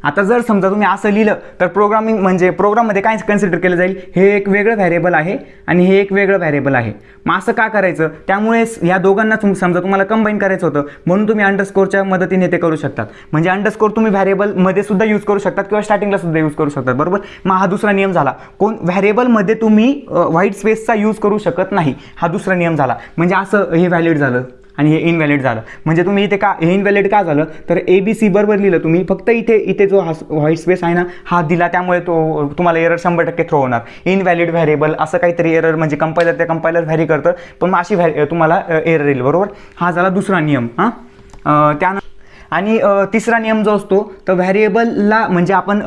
आता जर समजा तुम्ही असं लिहिलं तर प्रोग्राममध्ये काय कन्सिडर केलं जाईल, हे एक वेगळं व्हॅरिएबल आहे आणि हे एक वेगळं व्हॅरिएबल आहे. मग असं का करायचं, त्यामुळे या दोघांना समजा तुम्हाला कंबाईन करायचं होतं म्हणून तुम्ही अंडरस्कोरच्या मदतीने ते करू शकतात. म्हणजे अंडरस्कोर तुम्ही व्हॅरिएबलमध्ये सुद्धा यूज करू शकतात किंवा स्टार्टिंगला सुद्धा यूज करू शकतात, बरोबर. मग हा दुसरा नियम झाला. व्हॅरिएबलमध्ये तुम्ही व्हाईट स्पेसचा यूज करू शकत नाही, हा दुसरा नियम झाला. म्हणजे असं हे व्हॅलिड झालं आणि हे इनव्हॅलिड झालं. म्हणजे तुम्ही इथे का हे इनव्हॅलिड का झालं, तर ABC बरोबर लिहिलं तुम्ही, फक्त इथे जो हा व्हाईट स्पेस आहे ना हा दिला, त्यामुळे तो तुम्हाला एरर 100% थ्रो होणार. इनव्हॅलिड व्हॅरिएबल असं काहीतरी एरर, म्हणजे कंपायलर व्हॅरी करतं, पण मग अशी तुम्हाला एरर येईल, बरोबर. हा झाला दुसरा नियम. त्यानंतर आणि तिसरा नियम जो असतो तर व्हॅरिएबलला म्हणजे आपण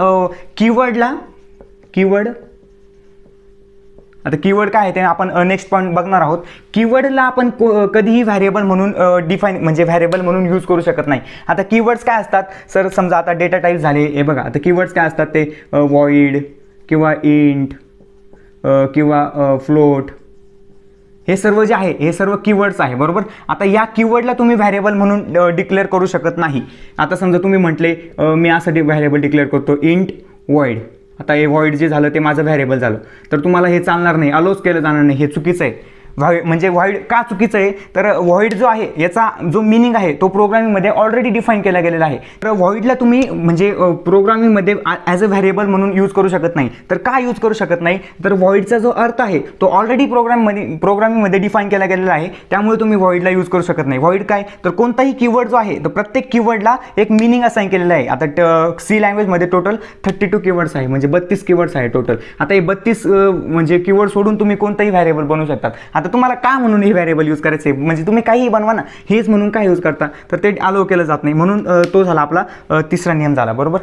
आता कीवर्ड काय आहे ते आपण नेक्स्ट पॉईंट बघणार आहोत. कीवर्डला आपण कधीही व्हॅरिएबल म्हणून म्हणजे व्हॅरिएबल म्हणून यूज करू शकत नाही. आता कीवर्ड्स काय असतात सर, समजा आता डेटा टाईप झाले, हे बघा आता कीवर्ड्स काय असतात ते व्हॉइड किंवा इंट किंवा फ्लोट, हे सर्व जे आहे हे सर्व कीवर्ड्स आहे, बरोबर. आता या कीवर्डला तुम्ही व्हॅरिएबल म्हणून डिक्लेअर करू शकत नाही. आता समजा तुम्ही म्हटले मी यासाठी व्हॅरिएबल डिक्लेअर करतो इंट वॉइड. आता हे वॉइड जे झालं ते माझं व्हॅरिएबल झालं, तर तुम्हाला हे चालणार नाही, अलोज केलं जाणार नाही, हे चुकीचं आहे. म्हणजे व्हॉइड का चुकीचं आहे, तर व्हॉइड जो आहे याचा जो मिनिंग आहे तो प्रोग्रामिंगमध्ये ऑलरेडी डिफाईन केला गेलेला आहे. तर व्हॉइडला तुम्ही म्हणजे प्रोग्रामिंगमध्ये ॲज अ व्हॅरिएबल म्हणून यूज करू शकत नाही. तर का यूज करू शकत नाही, तर व्हॉइडचा जो अर्थ आहे तो ऑलरेडी प्रोग्रामिंगमध्ये डिफाईन केला गेलेला आहे, त्यामुळे तुम्ही व्हॉइडला यूज करू शकत नाही. व्हॉइड काय, तर कोणताही कीवर्ड जो आहे तर प्रत्येक कीवर्डला एक मिनिंग असाइन केलेला आहे. आता सी लँग्वेजमध्ये टोटल 32 कीवर्ड्स आहे, म्हणजे 32 कीवर्ड्स आहे टोटल. आता हे 32 म्हणजे कीवर्ड सोडून तुम्ही कोणताही व्हॅरिएबल बनवू शकतात. आता तुम्हाला का म्हणून हे व्हॅरिएबल यूज करायचं आहे, म्हणजे तुम्ही काहीही बनवा ना, हेच म्हणून काय यूज करता, तर ते अलाउ केलं जात नाही. म्हणून तो झाला आपला तिसरा नियम झाला, बरोबर.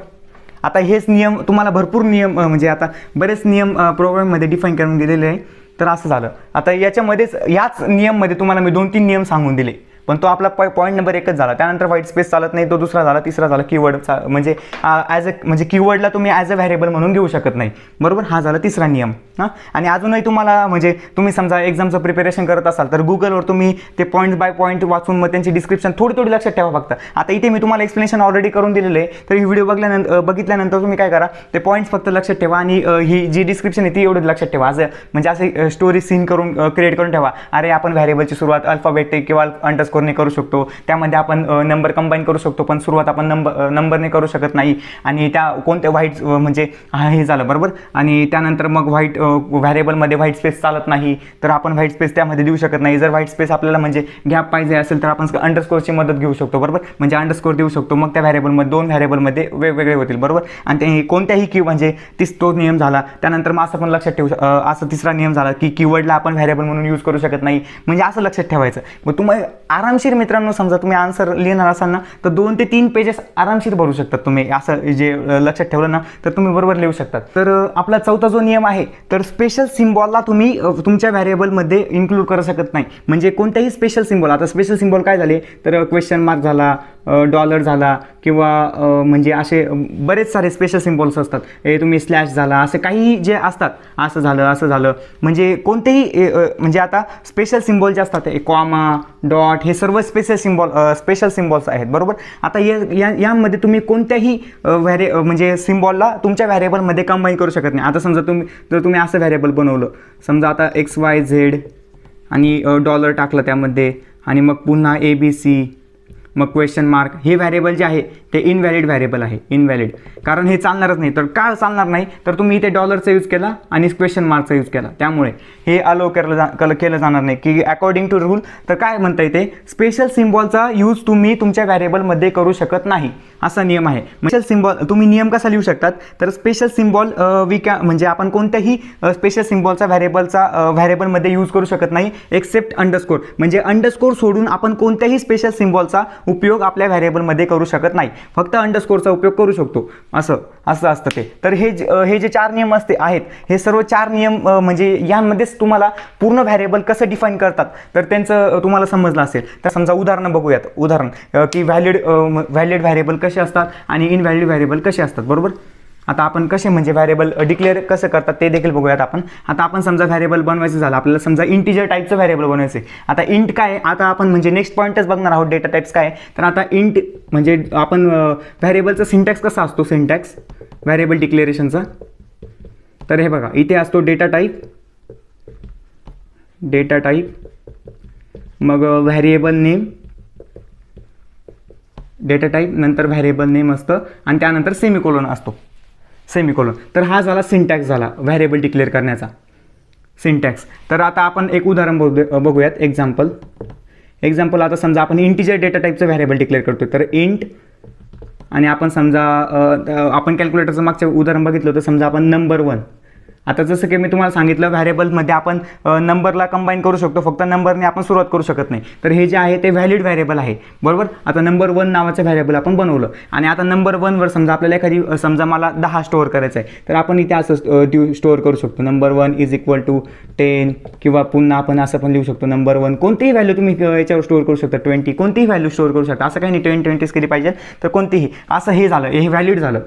आता हेच नियम तुम्हाला भरपूर नियम म्हणजे आता बरेच नियम प्रोग्राममध्ये डिफाईन करून दिलेले आहे. तर असं झालं. आता याच्यामध्येच याच नियममध्ये तुम्हाला मी 2-3 नियम सांगून दिले, पण तो आपला पॉईंट नंबर 1च झाला. त्यानंतर व्हाईट स्पेस चालत नाही, तो दुसरा झाला. तिसरा झाला कीवर्ड, म्हणजे ॲज अ म्हणजे कीवर्डला तुम्ही ॲज अ व्हॅरिएबल म्हणून घेऊ शकत नाही, बरोबर. हा झाला तिसरा नियम. हां, आणि अजूनही तुम्हाला म्हणजे तुम्ही समजा एक्झामचं प्रिपरेशन करत असाल तर गुगलवर तुम्ही ते पॉईंट बाय पॉईंट वाचून मग त्यांची डिस्क्रिप्शन थोडी लक्षात ठेवा फक्त. आता इथे मी तुम्हाला एक्सप्लेनेशन ऑलरेडी करून दिलेलं आहे, तर ही व्हिडिओ बघितल्यानंतर तुम्ही काय करा, ते पॉईंट्स फक्त लक्षात ठेवा आणि ही जी डिस्क्रिप्शन आहे ती एवढं लक्षात ठेवा. असं म्हणजे असे स्टोरी सीन करून क्रिएट करून ठेवा. अरे आपण व्हॅरिएबलची सुरुवात अल्फाबेटिक किंवा अंडरस्कोरने करू शकतो, त्यामध्ये आपण नंबर कंबाईन करू शकतो, पण सुरुवात आपण नंबरने करू शकत नाही. आणि त्या कोणत्या व्हाईट म्हणजे हे झालं, बरोबर. आणि त्यानंतर मग व्हॅरिएबलमध्ये व्हाईट स्पेस चालत नाही, तर आपण व्हाईट स्पेस त्यामध्ये देऊ शकत नाही. जर व्हाईट स्पेस आपल्याला म्हणजे गॅप पाहिजे असेल तर आपण अंडरस्कोरची मदत घेऊ शकतो, बरोबर. म्हणजे अंडरस्कोर देऊ शकतो, मग त्या व्हॅरिएबलमध्ये 2 व्हॅरिएबलमध्ये वेगवेगळे होतील, बरोबर. आणि ते कोणत्याही म्हणजे तो नियम झाला. त्यानंतर मग असं पण लक्षात ठेवू, असं तिसरा नियम झाला की कीवर्डला आपण व्हॅरिएबल म्हणून यूज करू शकत नाही, म्हणजे असं लक्षात ठेवायचं. मग तुम्ही आरामशीर मित्रांनो, समजा तुम्ही आन्सर लिहिणार असाल ना, तर 2 ते 3 पेजेस आरामशीर भरू शकतात तुम्ही. असं जे लक्षात ठेवलं ना तर तुम्ही बरोबर लिहू शकतात. तर आपला चौथा जो नियम आहे, तर स्पेशल सिम्बॉलला तुम्ही तुमच्या व्हॅरिएबलमध्ये इन्क्लूड करू शकत नाही. म्हणजे कोणत्याही स्पेशल सिम्बॉल, आता स्पेशल सिम्बॉल काय झाले, तर क्वेश्चन मार्क झाला, डॉलर झाला, किंवा म्हणजे असे बरेच सारे स्पेशल सिम्बॉल्स असतात. हे तुम्ही स्लॅश झाला, असे काही जे असतात, असं झालं, म्हणजे कोणतेही म्हणजे आता स्पेशल सिम्बॉल जे असतात, कॉमा, डॉट, हे सर्व स्पेशल सिम्बॉल्स आहेत, बरोबर. आता यामध्ये तुम्ही कोणत्याही म्हणजे सिम्बॉलला तुमच्या व्हॅरिएबलमध्ये कंबाईन करू शकत नाही. आता समजा जर तुम्ही असं व्हॅरिएबल बनवलं, समजा आता XYZ आणि डॉलर टाकलं त्यामध्ये, आणि मग पुन्हा ABC, मग क्वेश्चन मार्क, हे व्हॅरिएबल जे आहे ते इनव्हॅलिड व्हॅरिएबल आहे, इनव्हॅलिड. कारण हे चालणारच नाही. तर का चालणार नाही, तर तुम्ही इथे डॉलरचा यूज केला आणि क्वेश्चन मार्कचा यूज केला, त्यामुळे हे अलो केलं जाणार नाही. की अकॉर्डिंग टू रूल, तर काय म्हणता येते, स्पेशल सिम्बॉलचा यूज तुम्ही तुमच्या व्हॅरिएबलमध्ये करू शकत नाही, असा नियम आहे. स्पेशल सिम्बॉल तुम्ही नियम कसा लिहू शकतात, तर स्पेशल सिम्बॉल म्हणजे आपण कोणत्याही स्पेशल सिम्बॉलचा व्हॅरिएबलमध्ये यूज करू शकत नाही, एक्सेप्ट अंडरस्कोर. म्हणजे अंडरस्कोर सोडून आपण कोणत्याही स्पेशल सिम्बॉलचा उपयोग आपल्या व्हॅरिएबलमध्ये करू शकत नाही, फक्त अंडरस्कोरचा उपयोग करू शकतो, असं असतं ते. तर हे जे 4 नियम आहेत, हे सर्व 4 नियम म्हणजे यामध्येच तुम्हाला पूर्ण व्हॅरिएबल कसं डिफाईन करतात तर त्यांचं तुम्हाला समजलं असेल. तर समजा उदाहरण बघूयात. की व्हॅलिड व्हॅरिएबल कसे असतात आणि इनव्हॅलिड व्हॅरिएबल कसे असतात, बरोबर. आता आपण कसे म्हणजे व्हॅरिएबल डिक्लेअर कसं करतात ते देखील बघूयात आपण. आता आपण समजा व्हॅरिएबल बनवायचं झालं, आपल्याला समजा इंटिजर टाईपचं व्हॅरिएबल बनवायचं आहे. आता इंट काय, आता आपण म्हणजे नेक्स्ट पॉईंटच बघणार आहोत, डेटा टाईप्स काय. तर आता इंट म्हणजे आपण व्हॅरिएबलचा सिंटॅक्स कसा असतो, सिंटॅक्स व्हॅरिएबल डिक्लेरेशनचा. तर हे बघा, इथे असतो डेटा टाईप, मग व्हॅरिएबल नेम, डेटा टाईप, नंतर व्हॅरिएबल नेम असतं, आणि त्यानंतर सेमिकोलॉन असतो, सेमिकोलॉन. तर हा झाला सिंटॅक्स, झाला व्हॅरिएबल डिक्लेअर करण्याचा सिंटॅक्स. तर आता आपण एक उदाहरण बघूयात, एक्झाम्पल. आता समजा आपण इंटिजर डेटा टाईपचं व्हॅरिएबल डिक्लेअर करतो, तर इंट, आणि आपण समजा आपण कॅल्क्युलेटरचं मागचं उदाहरण बघितलं होतं, समजा आपण नंबर 1. आता जसं की मी तुम्हाला सांगितलं, व्हॅरिएबलमध्ये आपण नंबरला कंबाईन करू शकतो, फक्त नंबरने आपण सुरुवात करू शकत नाही. तर हे जे आहे ते व्हॅलिड व्हॅरिएबल आहे, बरोबर. आता नंबर 1 नावाचं व्हॅरिएबल आपण बनवलं, आणि आता नंबर 1वर समजा आपल्याला समजा मला 10 स्टोअर करायचं आहे, तर आपण इथे असं स्टोअर करू शकतो, नंबर 1 = 10, किंवा पुन्हा आपण असं पण लिहू शकतो, नंबर 1 कोणतीही व्हॅल्यू तुम्ही याच्यावर स्टोअर करू शकता, 20 कोणतीही व्हॅल्यू स्टोअर करू शकता, असं काही नाही 20 केली पाहिजे तर कोणतीही. असं हे झालं, हे व्हॅलिड झालं.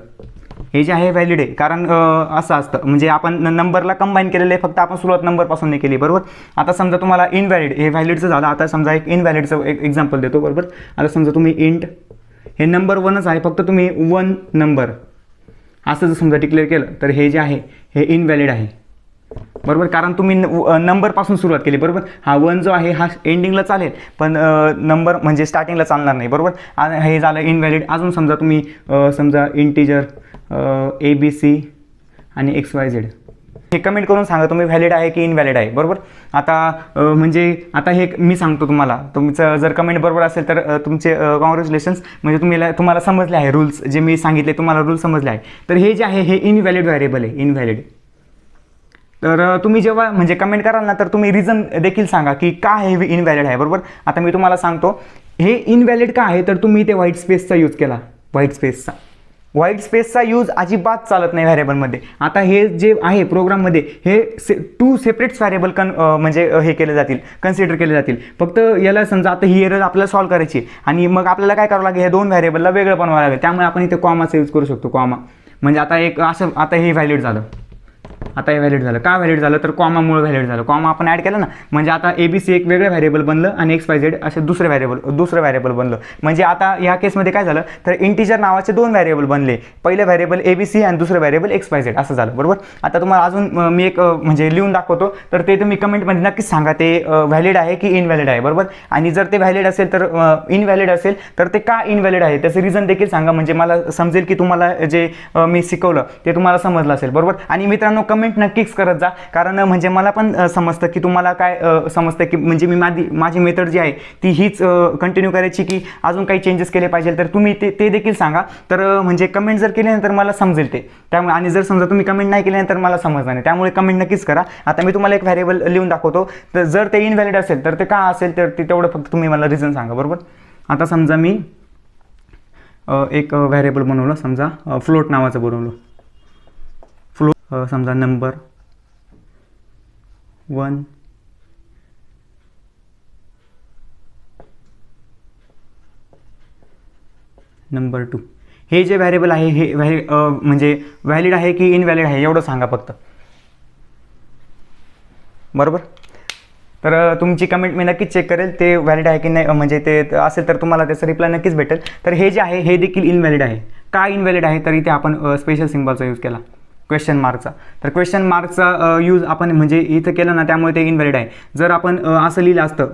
हे जे आहे व्हॅलिड आहे, कारण असं असतं म्हणजे आपण नंबरला कंबाईन केलेलं आहे, फक्त आपण सुरुवात नंबरपासून नाही केली, बरोबर. आता समजा तुम्हाला इनव्हॅलिड हे व्हॅलिडचं झालं. आता समजा एक इनव्हॅलिडचं एक एक्झाम्पल देतो, बरोबर. आता समजा तुम्ही इंट हे नंबर 1च आहे, फक्त तुम्ही 1 नंबर असं जर समजा डिक्लेअर केलं तर हे जे आहे हे इनव्हॅलिड आहे, बरोबर. कारण तुम्ही नंबरपासून सुरुवात केली, बरोबर. हा 1 जो आहे हा एंडिंगला चालेल, पण नंबर म्हणजे स्टार्टिंगला चालणार नाही, बरोबर. आणि हे झालं इनव्हॅलिड. अजून समजा तुम्ही समजा इंटिजर ABC आणि XYZ हे कमेंट करून सांगा तुम्ही व्हॅलिड आहे की इनव्हॅलिड आहे, बरोबर. आता म्हणजे आता हे मी सांगतो तुम्हाला, तुमचं जर कमेंट बरोबर असेल तर तुमचे कॉंग्रॅच्युलेशन्स, म्हणजे तुम्हाला समजले आहे रूल्स जे मी सांगितले, तुम्हाला रूल्स समजले आहे. तर हे जे आहे हे इनव्हॅलिड व्हेरिएबल आहे, इनव्हॅलिड. तर तुम्ही जेव्हा म्हणजे कमेंट कराल ना तर तुम्ही रिझन देखील सांगा की का हे इनव्हॅलिड आहे, बरोबर. आता मी तुम्हाला सांगतो हे इनव्हॅलिड का आहे, तर तुम्ही इथे व्हाईट स्पेसचा यूज केला, व्हाईट स्पेसचा यूज अजिबात चालत नाही व्हेरिएबलमध्ये. आता हे जे आहे प्रोग्राममध्ये हे 2 सेपरेट व्हेरिएबल म्हणजे हे केले जातील, कन्सिडर केले जातील. फक्त याला समजा आता ही एरर आपल्याला सॉल्व्ह करायची आणि मग आपल्याला काय करावं लागेल, हे 2 व्हेरिएबलला वेगळं बनवावं लागेल. त्यामुळे आपण इथे कॉमाचा यूज करू शकतो, कॉमा. म्हणजे आता एक असं आता हे व्हॅलिड झालं, आता हे व्हॅलिड झालं. का व्हॅलिड झालं, तर कॉमामुळे व्हॅलिड झालं. कॉमा आपण ॲड केलं ना, म्हणजे आता ABC एक वेगळं व्हेरिएबल बनलं आणि XYZ असे दुसरं व्हेरिएबल बनलं. म्हणजे आता या केसमध्ये काय झालं, तर इंटिजर नावाचे 2 व्हेरिएबल बनले. पहिलं व्हेरिएबल ABC आणि दुसरं व्हेरिएबल XYZ असं झालं, बरोबर. आता तुम्हाला अजून मी एक म्हणजे लिहून दाखवतो, तर ते तुम्ही कमेंटमध्ये नक्कीच सांगा ते व्हॅलिड आहे की इनव्हॅलिड आहे, बरोबर. आणि जर ते व्हॅलिड असेल तर इनव्हॅलिड असेल तर ते का इनव्हॅलिड आहे त्याचं रिझन देखील सांगा, म्हणजे मला समजेल की तुम्हाला जे मी शिकवलं ते तुम्हाला समजलं असेल, बरोबर. आणि मित्रांनो कमेंट नक्कीच करत जा, कारण म्हणजे मला पण समजतं की तुम्हाला काय समजतं की म्हणजे मी माझी मेथड जी आहे ती हीच कंटिन्यू करायची की अजून काही चेंजेस केले पाहिजे, तर तुम्ही ते देखील सांगा. तर म्हणजे कमेंट जर केले तर मला समजेल ते. त्यामुळे आणि जर समजा तुम्ही कमेंट नाही केले तर मला समजणार नाही, त्यामुळे कमेंट नक्कीच करा. आता मी तुम्हाला एक व्हेरिएबल लिहून दाखवतो, तर जर ते इनव्हॅलिड असेल तर ते का असेल तर ते तेवढं फक्त तुम्ही मला रिझन सांगा, बरोबर. आता समजा मी एक व्हेरिएबल बनवलं, समजा फ्लोट नावाचं बनवलं. समजा नंबर 1 नंबर 2 हे जे व्हेरिएबल आहे हे म्हणजे व्हॅलिड आहे की इनव्हॅलिड आहे एवढं सांगा फक्त, बरोबर. तर तुमची कमेंट मी नक्कीच चेक करेल ते व्हॅलिड आहे की नाही, म्हणजे ते असेल तर तुम्हाला त्याचा रिप्लाय नक्कीच भेटेल. तर हे जे आहे हे देखील इनव्हॅलिड आहे. का इनव्हॅलिड आहे, तर इथे आपण स्पेशल सिम्बॉलचा यूज केला, क्वेश्चन मार्कचा. तर क्वेश्चन मार्कचा यूज आपण म्हणजे इथं केलं ना, त्यामुळे ते इनव्हॅलिड आहे. जर आपण असं लिहिलं असतं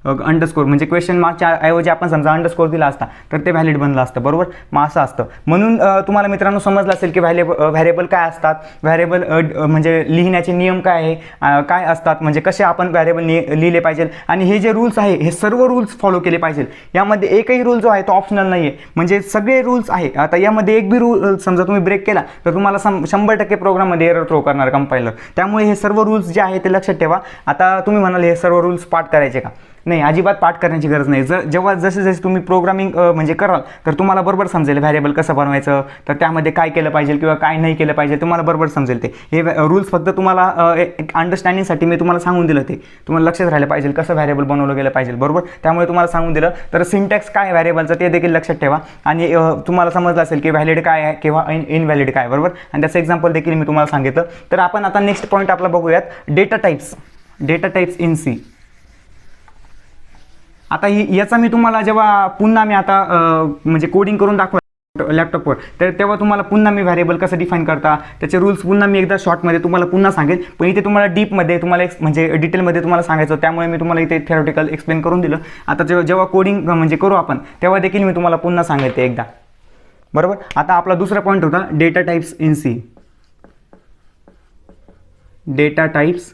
अंडरस्कोर, म्हणजे क्वेश्चन मार्कच्या ऐवजी आपण समजा अंडरस्कोर दिला असता तर ते व्हॅलिड बनलं असतं, बरोबर. मग असं असतं. म्हणून तुम्हाला मित्रांनो समजलं असेल की व्हेरिएबल काय असतात, व्हेरिएबल म्हणजे लिहिण्याचे नियम काय आहे, काय असतात, म्हणजे कसे आपण व्हेरिएबल लिहिले पाहिजे, आणि हे जे रूल्स आहे हे सर्व रूल्स फॉलो केले पाहिजे. यामध्ये एकही रूल जो आहे तो ऑप्शनल नाही आहे, म्हणजे सगळे रूल्स आहे. आता यामध्ये एक बी रूल समजा तुम्ही ब्रेक केला तर तुम्हाला 100% प्रोग्राममध्ये एरर थ्रो करणार कंपायलर. त्यामुळे हे सर्व रूल्स जे आहे ते लक्षात ठेवा. आता तुम्ही म्हणाल हे सर्व रूल्स पाठ करायचे का, नाही, अजिबात पाठ करण्याची गरज नाही. जेव्हा जसे तुम्ही प्रोग्रामिंग म्हणजे कराल तर तुम्हाला बरोबर समजेल व्हेरिएबल कसं बनवायचं, तर त्यामध्ये काय केलं पाहिजे किंवा काय नाही केलं पाहिजे तुम्हाला बरोबर समजेल. ते हे रूल्स फक्त तुम्हाला एक अंडरस्टँडिंगसाठी मी तुम्हाला सांगून दिलं, ते तुम्हाला लक्षात राहिलं पाहिजे कसं व्हेरिएबल बनवलं गेलं पाहिजे, बरोबर. त्यामुळे तुम्हाला सांगून दिलं. तर सिंटॅक्स काय व्हेरिएबलचं ते देखील लक्षात ठेवा, आणि तुम्हाला समजलं असेल की व्हॅलिड काय आहे किंवा इनव्हॅलिड काय, बरोबर. आणि त्याचं एक्झाम्पल देखील मी तुम्हाला सांगितलं. तर आपण आता नेक्स्ट पॉईंट आपला बघूयात, डेटा टाइप्स इन सी. आता याचा मी तुम्हाला जेव्हा पुन्हा मी आता म्हणजे कोडिंग करून दाखवलं लॅपटॉपवर, तर तेव्हा तुम्हाला पुन्हा मी व्हेरिएबल कसं डिफाईन करता त्याचे रूल्स पुन्हा मी एकदा शॉर्टमध्ये तुम्हाला पुन्हा सांगेल. पण इथे तुम्हाला डीपमध्ये तुम्हाला म्हणजे डिटेलमध्ये तुम्हाला सांगायचं, त्यामुळे मी तुम्हाला इथे थेरॉटिकल एक्सप्लेन करून दिलं. आता जेव्हा कोडिंग म्हणजे करू आपण तेव्हा देखील मी तुम्हाला पुन्हा सांगायचं एकदा, बरोबर. आता आपला दुसरा पॉईंट होता data types in C. Data types,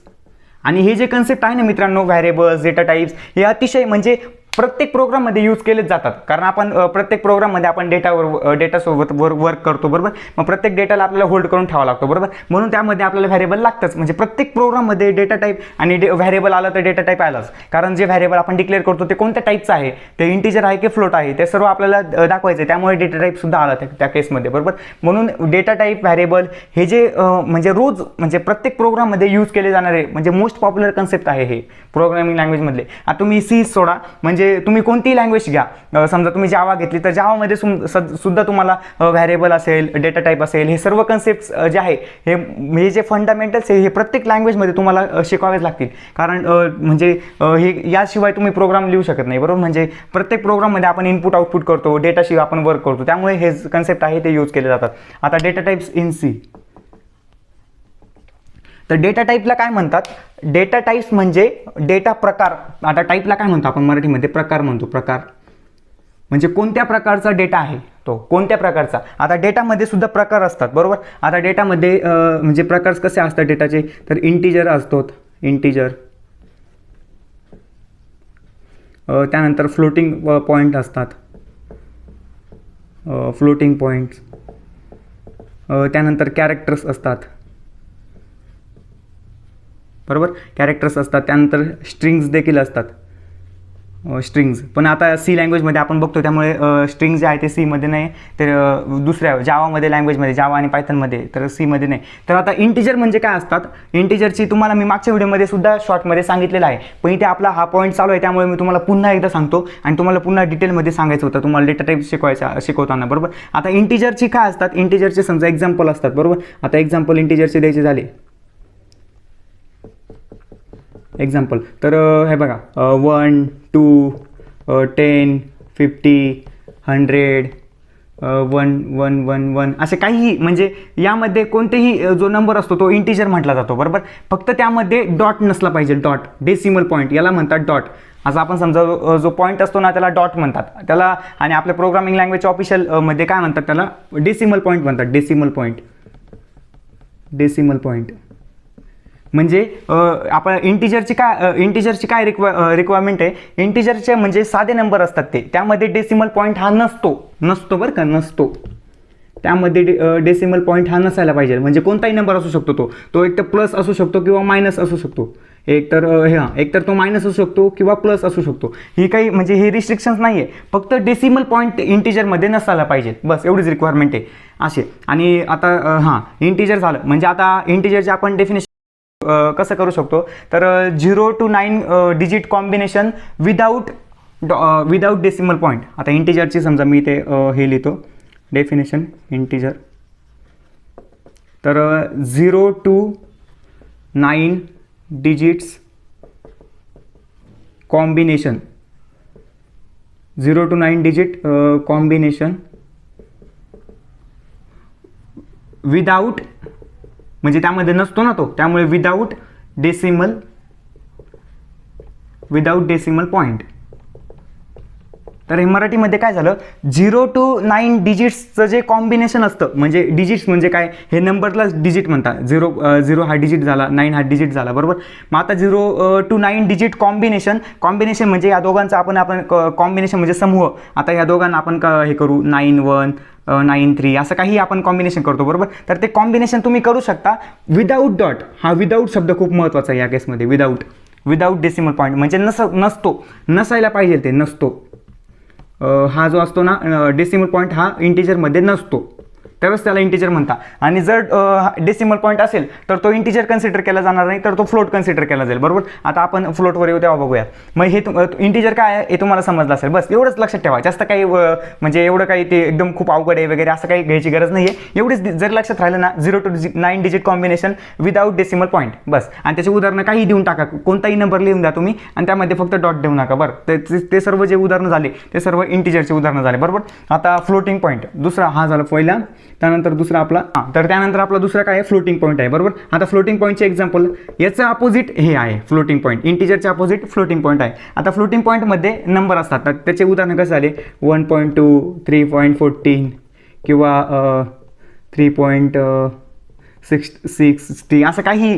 आणि हे जे कन्सेप्ट आहे ना मित्रांनो, व्हेरिएबल्स, डेटा टाइप्स, हे अतिशय म्हणजे प्रत्येक प्रोग्राममध्ये यूज केलेच जातात. कारण आपण प्रत्येक प्रोग्राममध्ये आपण डेटासोबत वर्क करतो, बरोबर. मग प्रत्येक डेटाला आपल्याला होल्ड करून ठेवावा लागतो, बरोबर. म्हणून त्यामध्ये आपल्याला व्हेरिएबल लागतंच. म्हणजे प्रत्येक प्रोग्राममध्ये डेटा टाईप आणि व्हेरिएबल आलं तर डेटा टाईप आलाच. कारण जे व्हेरिएबल आपण डिक्लेअर करतो ते कोणत्या टाईपचं आहे, ते इंटिजर आहे की फ्लोट आहे, ते सर्व आपल्याला दाखवायचं आहे. त्यामुळे डेटा टाईप सुद्धा आला त्या केसमध्ये, बरोबर. म्हणून डेटा टाईप, व्हेरिएबल हे जे म्हणजे रोज म्हणजे प्रत्येक प्रोग्राममध्ये यूज केले जाणारे म्हणजे मोस्ट पॉप्युलर कन्सेप्ट आहे हे प्रोग्रामिंग लँग्वेजमधले. आता तुम्ही सी सोडा, म्हणजे म्हणजे तुम्ही कोणतीही लँग्वेज घ्या, समजा तुम्ही जावा घेतली तर जावामध्ये सुद्धा तुम्हाला व्हॅरिएबल असेल, डेटा टाईप असेल, हे सर्व कन्सेप्ट जे आहे हे जे फंडामेंटल्स आहे हे प्रत्येक लँग्वेजमध्ये तुम्हाला शिकावेच लागतील. कारण म्हणजे हे याशिवाय तुम्ही प्रोग्राम लिहू शकत नाही, बरोबर. म्हणजे प्रत्येक प्रोग्राममध्ये आपण इनपुट आउटपुट करतो, डेटाशिवाय आपण वर्क करतो, त्यामुळे हे कन्सेप्ट आहे ते यूज केले जातात. आता डेटा टाईप्स इन सी. तर डेटा टाईपला काय म्हणतात? डेटा टाईप्स म्हणजे डेटा प्रकार. आता टाईपला काय म्हणतो आपण मराठीमध्ये? प्रकार म्हणतो. प्रकार म्हणजे कोणत्या प्रकारचा डेटा आहे तो, कोणत्या प्रकारचा. आता डेटामध्ये सुद्धा प्रकार असतात, बरोबर. आता डेटामध्ये म्हणजे प्रकार कसे असतात डेटाचे? तर इंटिजर असतो, इंटिजर. त्यानंतर फ्लोटिंग पॉईंट असतात, फ्लोटिंग पॉईंट्स. त्यानंतर कॅरेक्टर्स असतात, बरोबर. कॅरेक्टर्स असतात. त्यानंतर स्ट्रिंग्स देखील असतात, स्ट्रिंग्स. पण आता सी लँग्वेजमध्ये आपण बघतो त्यामुळे स्ट्रिंग्स जे आहे ते सीमध्ये नाही, तर दुसऱ्या जावामध्ये लँग्वेजमध्ये, जावा आणि पायथनमध्ये, तर सीमध्ये नाही. तर आता इंटिजर म्हणजे काय असतात? इंटिजरची तुम्हाला मी मागच्या व्हिडिओमध्ये सुद्धा शॉर्टमध्ये सांगितलेलं आहे, पण इथे आपला हा पॉईंट चालू आहे त्यामुळे मी तुम्हाला पुन्हा एकदा सांगतो आणि तुम्हाला पुन्हा डिटेलमध्ये सांगायचं होतं तुम्हाला डेटा टाईप शिकवताना, बरोबर. आता इंटिजरची काय असतात? इंटिजरचे समजा एक्झाम्पल असतात, बरोबर. आता एक्झाम्पल इंटिजरचे द्यायचे झाले एक्झाम्पल, तर हे बघा 1 2 10 50 100 1 1 1 1 असे काहीही, म्हणजे यामध्ये कोणतेही जो नंबर असतो तो इंटिजर म्हटला जातो, बरोबर. फक्त त्यामध्ये डॉट नसला पाहिजे, डॉट. डेसिमल पॉईंट याला म्हणतात डॉट. असं आपण समजा जो पॉईंट असतो ना त्याला डॉट म्हणतात त्याला, आणि आपल्या प्रोग्रामिंग लँग्वेज ऑफिशियल मध्ये काय म्हणतात त्याला? डेसिमल पॉईंट म्हणतात. Decimal point, decimal point. म्हणजे आपण इंटिजरची काय रिक्वायरमेंट आहे? इंटिजरचे म्हणजे साधे नंबर असतात ते, त्यामध्ये डेसिमल पॉईंट हा नसतो बरं का, नसतो. त्यामध्ये डेसिमल पॉईंट हा नसायला पाहिजे. म्हणजे कोणताही नंबर असू शकतो, तो एक तर प्लस असू शकतो किंवा मायनस असू शकतो. एकतर तो मायनस असू शकतो किंवा प्लस असू शकतो. ही काही म्हणजे हे रिस्ट्रिक्शन्स नाही आहे, फक्त डेसिमल पॉईंट इंटिजरमध्ये नसायला पाहिजे, बस एवढीच रिक्वायरमेंट आहे असे. आणि आता इंटिजर झालं म्हणजे आता इंटिजरचे आपण डेफिनेशन कसं करू शकतो? तर 0 to 9 digit combination without decimal point. आता इंटिजरची समजा मी ते हे लिहितो डेफिनेशन इंटिजर. तर 0 to 9 digits combination, 0 to 9 digit combination without, म्हणजे त्यामध्ये नसतो ना तो, त्यामुळे विदाऊट डेसिमल पॉईंट. तर हे मराठीमध्ये काय झालं? 0 to 9 डिजिट्सचं जे कॉम्बिनेशन असतं, म्हणजे डिजिट्स म्हणजे काय? हे नंबरला डिजिट म्हणतात. 0 हा डिजिट झाला, 9 हा डिजिट झाला, बरोबर. मग आता 0 to 9 डिजिट कॉम्बिनेशन म्हणजे या दोघांचा आपण कॉम्बिनेशन म्हणजे समूह. आता या दोघांना आपण हे करू 9 1 9 3 असं काही आपण कॉम्बिनेशन करतो, बरोबर. तर ते कॉम्बिनेशन तुम्ही करू शकता विदाऊट डॉट. हा विदाऊट शब्द खूप महत्त्वाचा आहे या केसमध्ये. विदाऊट डेसिमल पॉईंट म्हणजे नसतो, नसायला पाहिजे, ते नसतो. हा जो असतो ना डेसिमल पॉईंट हा इंटिजरमध्ये नसतो, तरच त्याला इंटिजर म्हणतात. आणि जर डेसिमल पॉईंट असेल तर तो इंटिजर कन्सिडर केला जाणार नाही, तर तो फ्लोट कन्सिडर केला जाईल, बरोबर. आता आपण फ्लोटवर येऊ तेव्हा बघूया. मग हे इंटिजर काय आहे हे तुम्हाला समजलं असेल, बस एवढंच लक्षात ठेवा. जास्त काही म्हणजे एवढं काही ते एकदम खूप अवघड आहे वगैरे असं काही घ्यायची गरज नाही आहे. एवढेच जर लक्षात राहिलं ना, 0 to 9 digit combination without decimal point, बस. आणि त्याचे उदाहरणं काही देऊन टाका, कोणताही नंबर लिहून द्या तुम्ही आणि त्यामध्ये फक्त डॉट देऊ नका, बरं. ते सर्व जे उदाहरणं झाले ते सर्व इंटिजरचे उदाहरणं झाले, बरोबर. आता फ्लोटिंग पॉईंट दुसरा हा झाला पहिला. त्यानंतर दुसरा आपला त्यानंतर आपला दुसरा काय आहे? फ्लोटिंग पॉईंट आहे, बरोबर. आता फ्लोटिंग पॉईंटचे एक्झाम्पल, याचं अपोजिट हे आहे फ्लोटिंग पॉईंट. इंटिजरचे अपोजिट फ्लोटिंग पॉईंट आहे. आता फ्लोटिंग पॉईंटमध्ये नंबर असतात, तर त्याचे उदाहरण कसं झाले? 1.2 3.14 किंवा 3.60 असं काही,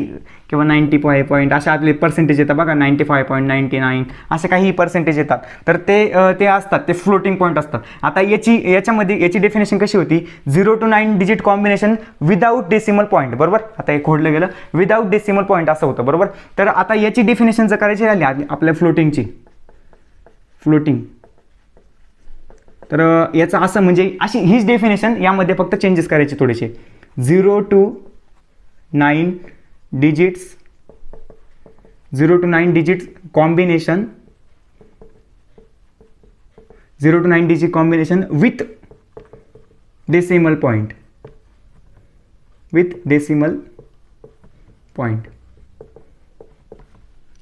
किंवा 95 पॉईंट अशा आतले पर्सेंटेज येतात बघा, 95.99 असे काही पर्सेंटेज येतात. तर ते असतात, ते फ्लोटिंग पॉईंट असतात. आता याची डेफिनेशन कशी होती? 0 to 9 digit combination without decimal point, बरोबर. आता हे खोडलं गेलं, विदाऊट डेसिमल पॉईंट असं होतं, बरोबर. तर आता याची डेफिनेशन जर करायची राहिली आपल्या फ्लोटिंगची, तर याचं असं म्हणजे अशी हीच डेफिनेशन, यामध्ये फक्त चेंजेस करायचे थोडेसे. 0 to 9 digits combination 0 to 9 digit combination with decimal point, with decimal point.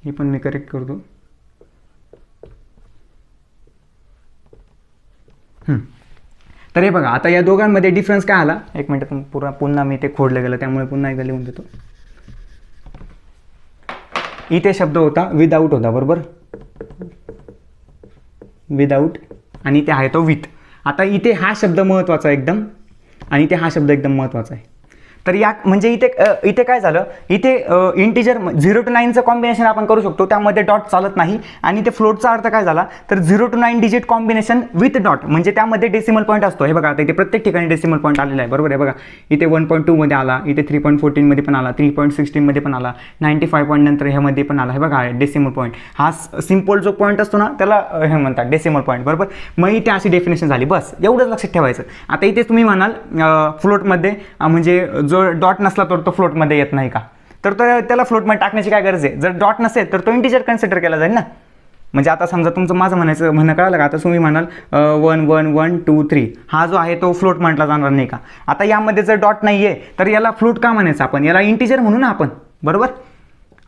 हे पण मी करेक्ट करतो. तर हे बघा आता या दोघांमध्ये डिफरन्स काय आला, एक मिनिट पुन्हा मी ते खोडलं गेलं त्यामुळे पुन्हा एकदा लिहून देतो. इथे शब्द होता विदाऊट होता, बरोबर, विदाऊट, आणि इथे आहे तो विथ. आता इथे हा शब्द महत्त्वाचा एकदम, आणि इथे हा शब्द एकदम महत्त्वाचा आहे. तर या म्हणजे इथे काय झालं, इथे इंटिजर 0 to 9चं कॉम्बिनेशन आपण करू शकतो, त्यामध्ये डॉट चालत नाही. आणि ते फ्लोटचा अर्थ काय झाला, तर 0 to 9 digit combination with dot, म्हणजे त्यामध्ये डेसिमल पॉईंट असतो. हे बघा आता इथे प्रत्येक ठिकाणी डेसिमल पॉईंट आलेला आहे, बरोबर आहे. बघा इथे 1.2 मध्ये आला, इथे 3.14 मध्ये पण आला, 3.16 मध्ये पण आला, 95 पॉईंट नंतर ह्यामध्ये पण आला. हे बघा डेसिमल पॉईंट, हा सिम्पल जो पॉईंट असतो ना त्याला हे म्हणतात डेसिमल पॉईंट, बरोबर. मग इथे अशी डेफिनेशन झाली, बस एवढंच लक्षात ठेवायचं. आता इथे तुम्ही म्हणाल फ्लोटमध्ये म्हणजे जो डॉट नसला तर तो फ्लोटमध्ये येत नाही का, तर त्याला फ्लोटमध्ये टाकण्याची काय गरज आहे. जर डॉट नसेल तर तो इंटिजर कन्सिडर केला जाईल ना. म्हणजे आता समजा तुमचं माझं म्हणणं कळालं का. आता तुम्ही म्हणाल 1 1 1 2 3 हा जो आहे तो फ्लोट म्हटला जाणार नाही का. आता यामध्ये जर डॉट नाही आहे तर याला फ्लोट का म्हणायचं आपण, याला इंटिजर म्हणू ना आपण, बरोबर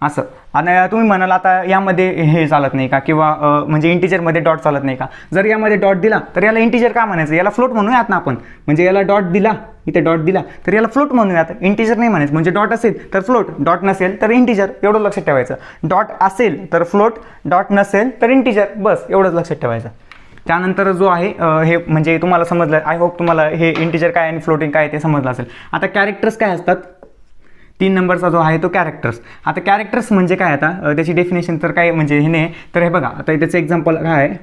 असं. आणि तुम्ही म्हणाल आता यामध्ये हे चालत नाही का, किंवा म्हणजे इंटिजरमध्ये डॉट चालत नाही का. जर यामध्ये डॉट दिला तर याला इंटिजर का म्हणायचं, याला फ्लोट म्हणूयात ना आपण. म्हणजे याला डॉट दिला, इथे डॉट दिला तर याला फ्लोट म्हणूयात, इंटिजर नाही म्हणायचं. म्हणजे डॉट असेल तर फ्लोट, डॉट नसेल तर इंटिजर, एवढं लक्षात ठेवायचं. डॉट असेल तर फ्लोट, डॉट नसेल तर इंटिजर, बस एवढंच लक्षात ठेवायचं. त्यानंतर जो आहे हे म्हणजे तुम्हाला समजलं, आय होप तुम्हाला हे इंटिजर काय आणि फ्लोटिंग काय ते समजलं असेल. आता कॅरेक्टर्स काय असतात, 3 नंबरचा जो आहे तो कॅरेक्टर्स. आता कॅरेक्टर्स म्हणजे काय, आता त्याची डेफिनेशन तर काय म्हणजे हे नाही. तर हे बघा आता त्याचं एक्झाम्पल काय आहे,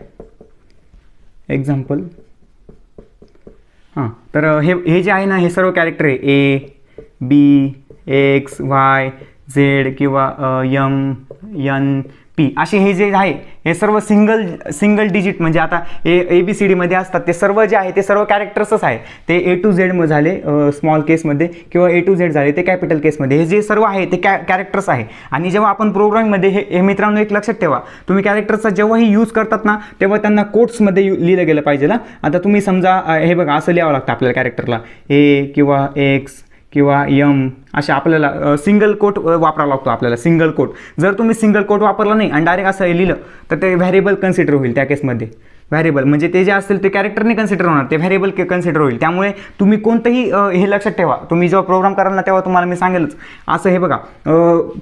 एक्झाम्पल हां, तर हे जे आहे ना हे सर्व कॅरेक्टर आहे, A B X Y Z किंवा एम एन पी असे हे जे आहे हे सर्व सिंगल डिजिट, म्हणजे आता ए बी सी डीमध्ये असतात ते सर्व जे आहे ते सर्व कॅरेक्टर्सच आहे. ते ए टू झेड झाले स्मॉल केसमध्ये, किंवा ए टू झेड झाले ते कॅपिटल केसमध्ये. हे जे सर्व आहे ते कॅरेक्टर्स आहे. आणि जेव्हा आपण प्रोग्रामिंगमध्ये हे मित्रांनो एक लक्षात ठेवा, तुम्ही कॅरेक्टर्सचा जेव्हाही यूज करतात ना तेव्हा त्यांना कोट्समध्ये लिहिलं गेलं पाहिजे ना. आता तुम्ही समजा हे बघा असं लिहावं लागतं आपल्याला कॅरेक्टरला, ए किंवा एक्स किंवा यम अशा आपल्याला सिंगल कोट वापरावा लागतो आपल्याला, सिंगल कोट. जर तुम्ही सिंगल कोट वापरला नाही आणि डायरेक्ट असं लिहिलं तर ते व्हॅरिएबल कन्सिडर होईल त्या केसमध्ये. व्हॅरिएबल म्हणजे ते जे असतील ते कॅरेक्टरने कन्सिडर होणार, ते व्हॅरिएबल कन्सिडर होईल. त्यामुळे तुम्ही कोणतंही हे लक्षात ठेवा, तुम्ही जेव्हा प्रोग्राम कराल ना तेव्हा तुम्हाला मी सांगेलच असं. हे बघा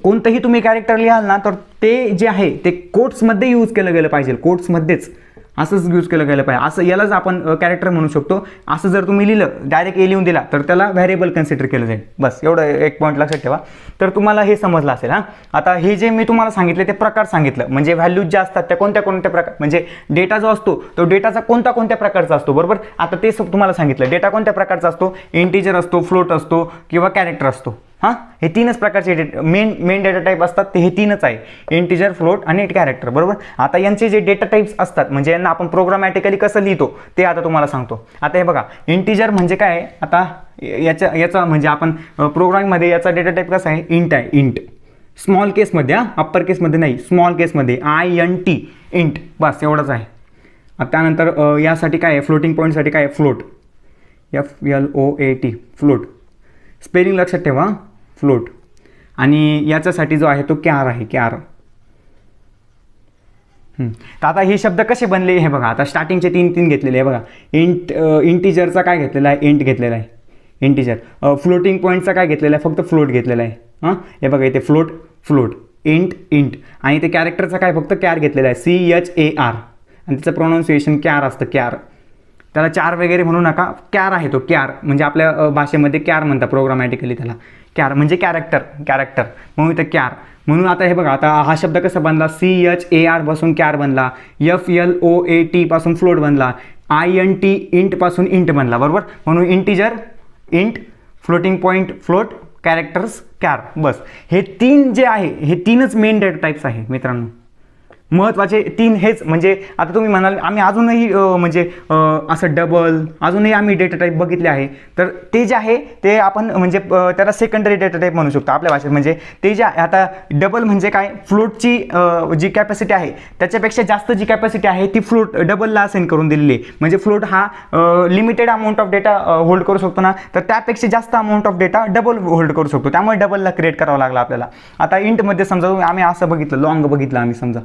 कोणतंही तुम्ही कॅरेक्टर लिहाल ना तर ते जे आहे ते कोट्समध्ये यूज केलं गेलं पाहिजे, कोट्समध्येच असंच यूज केलं गेलं पाहिजे. असं यालाच आपण कॅरेक्टर म्हणू शकतो. असं जर तुम्ही लिहिलं डायरेक्ट ए लिहून दिला तर त्याला व्हॅरिएबल कन्सिडर केलं जाईल. बस एवढं एक पॉईंट लक्षात ठेवा. तर तुम्हाला हे समजलं असेल. हां, आता हे जे मी तुम्हाला सांगितले ते प्रकार सांगितलं, म्हणजे व्हॅल्यूज ज्या असतात त्या कोणत्या कोणत्या प्रकार, म्हणजे डेटा जो असतो तो डेटाचा कोणत्या प्रकारचा असतो, बरोबर. आता ते तुम्हाला सांगितलं डेटा कोणत्या प्रकारचा असतो, इंटिजर असतो, फ्लोट असतो किंवा कॅरेक्टर असतो. हां, हे 3च प्रकारचे मेन डेटा टाईप असतात, ते हे 3च आहे, इंटिजर, फ्लोट आणि कॅरेक्टर, बरोबर. आता यांचे जे डेटा टाईप्स असतात म्हणजे यांना आपण प्रोग्रामॅटिकली कसं लिहितो ते आता तुम्हाला सांगतो. आता हे बघा इंटिजर म्हणजे काय आहे, आता याचा म्हणजे आपण प्रोग्रामिंगमध्ये याचा डेटा टाईप कसा आहे, इंट आहे, इंट. स्मॉल केसमध्ये, अप्पर केसमध्ये नाही, स्मॉल केसमध्ये INT इंट, बस एवढंच आहे. त्यानंतर यासाठी काय आहे, फ्लोटिंग पॉईंटसाठी काय आहे, फ्लोट, FLOAT, फ्लोट. स्पेलिंग लक्षात ठेवा, फ्लोट. आणि याच्यासाठी जो आहे तो कॅर आहे, कॅर. तर आता हे शब्द कसे बनले हे बघा. आता स्टार्टिंगचे 3 घेतलेले आहे बघा. इंटिजरचा काय घेतलेला आहे, इंट घेतलेला आहे, इंटिजर. फ्लोटिंग पॉईंटचा काय घेतलेला आहे, फक्त फ्लोट घेतलेला आहे. हां, हे बघा इथे फ्लोट, फ्लोट, इंट, इंट. आणि ते कॅरेक्टरचा काय फक्त कॅर घेतलेला आहे, CHAR. आणि त्याचं प्रोनाऊन्सिएशन कॅर असतं, कॅर. त्याला चार वगैरे म्हणू नका, कॅर आहे तो, कॅर. म्हणजे आपल्या भाषेमध्ये कॅर म्हणतात प्रोग्रामॅटिकली त्याला. कॅर म्हणजे कॅरेक्टर म्हणून ते कॅर. म्हणून आता हे बघा, आता हा शब्द कसा बनला, CHAR पासून कॅर बनला, FLOAT पासून फ्लोट बनला, INT इंट पासून इंट बनला, बरोबर. म्हणून integer, int, floating point, float, characters, char. बस हे 3 जे आहे हे 3च मेन डेटा टाईप्स आहे मित्रांनो. महत्त्वाचे 3 हेच. म्हणजे आता तुम्ही म्हणाल आम्ही अजूनही म्हणजे असं डबल अजूनही आम्ही डेटा टाईप बघितले आहे, तर ते जे आहे ते आपण म्हणजे त्याला सेकंडरी डेटा टाईप म्हणू शकतो आपल्या भाषेत. म्हणजे ते जे आता डबल म्हणजे काय, फ्लोटची जी कॅपॅसिटी आहे त्याच्यापेक्षा जास्त जी कॅपॅसिटी आहे ती फ्लोट डबलला असाइन करून दिलेली आहे. म्हणजे फ्लोट हा limited amount of data hold करू शकतो ना, तर त्यापेक्षा जास्त amount of data double hold करू शकतो. त्यामुळे डबलला क्रिएट करावं लागला आपल्याला. आता इंटमध्ये समजा आम्ही असं बघितलं, लॉंग बघितलं आम्ही समजा,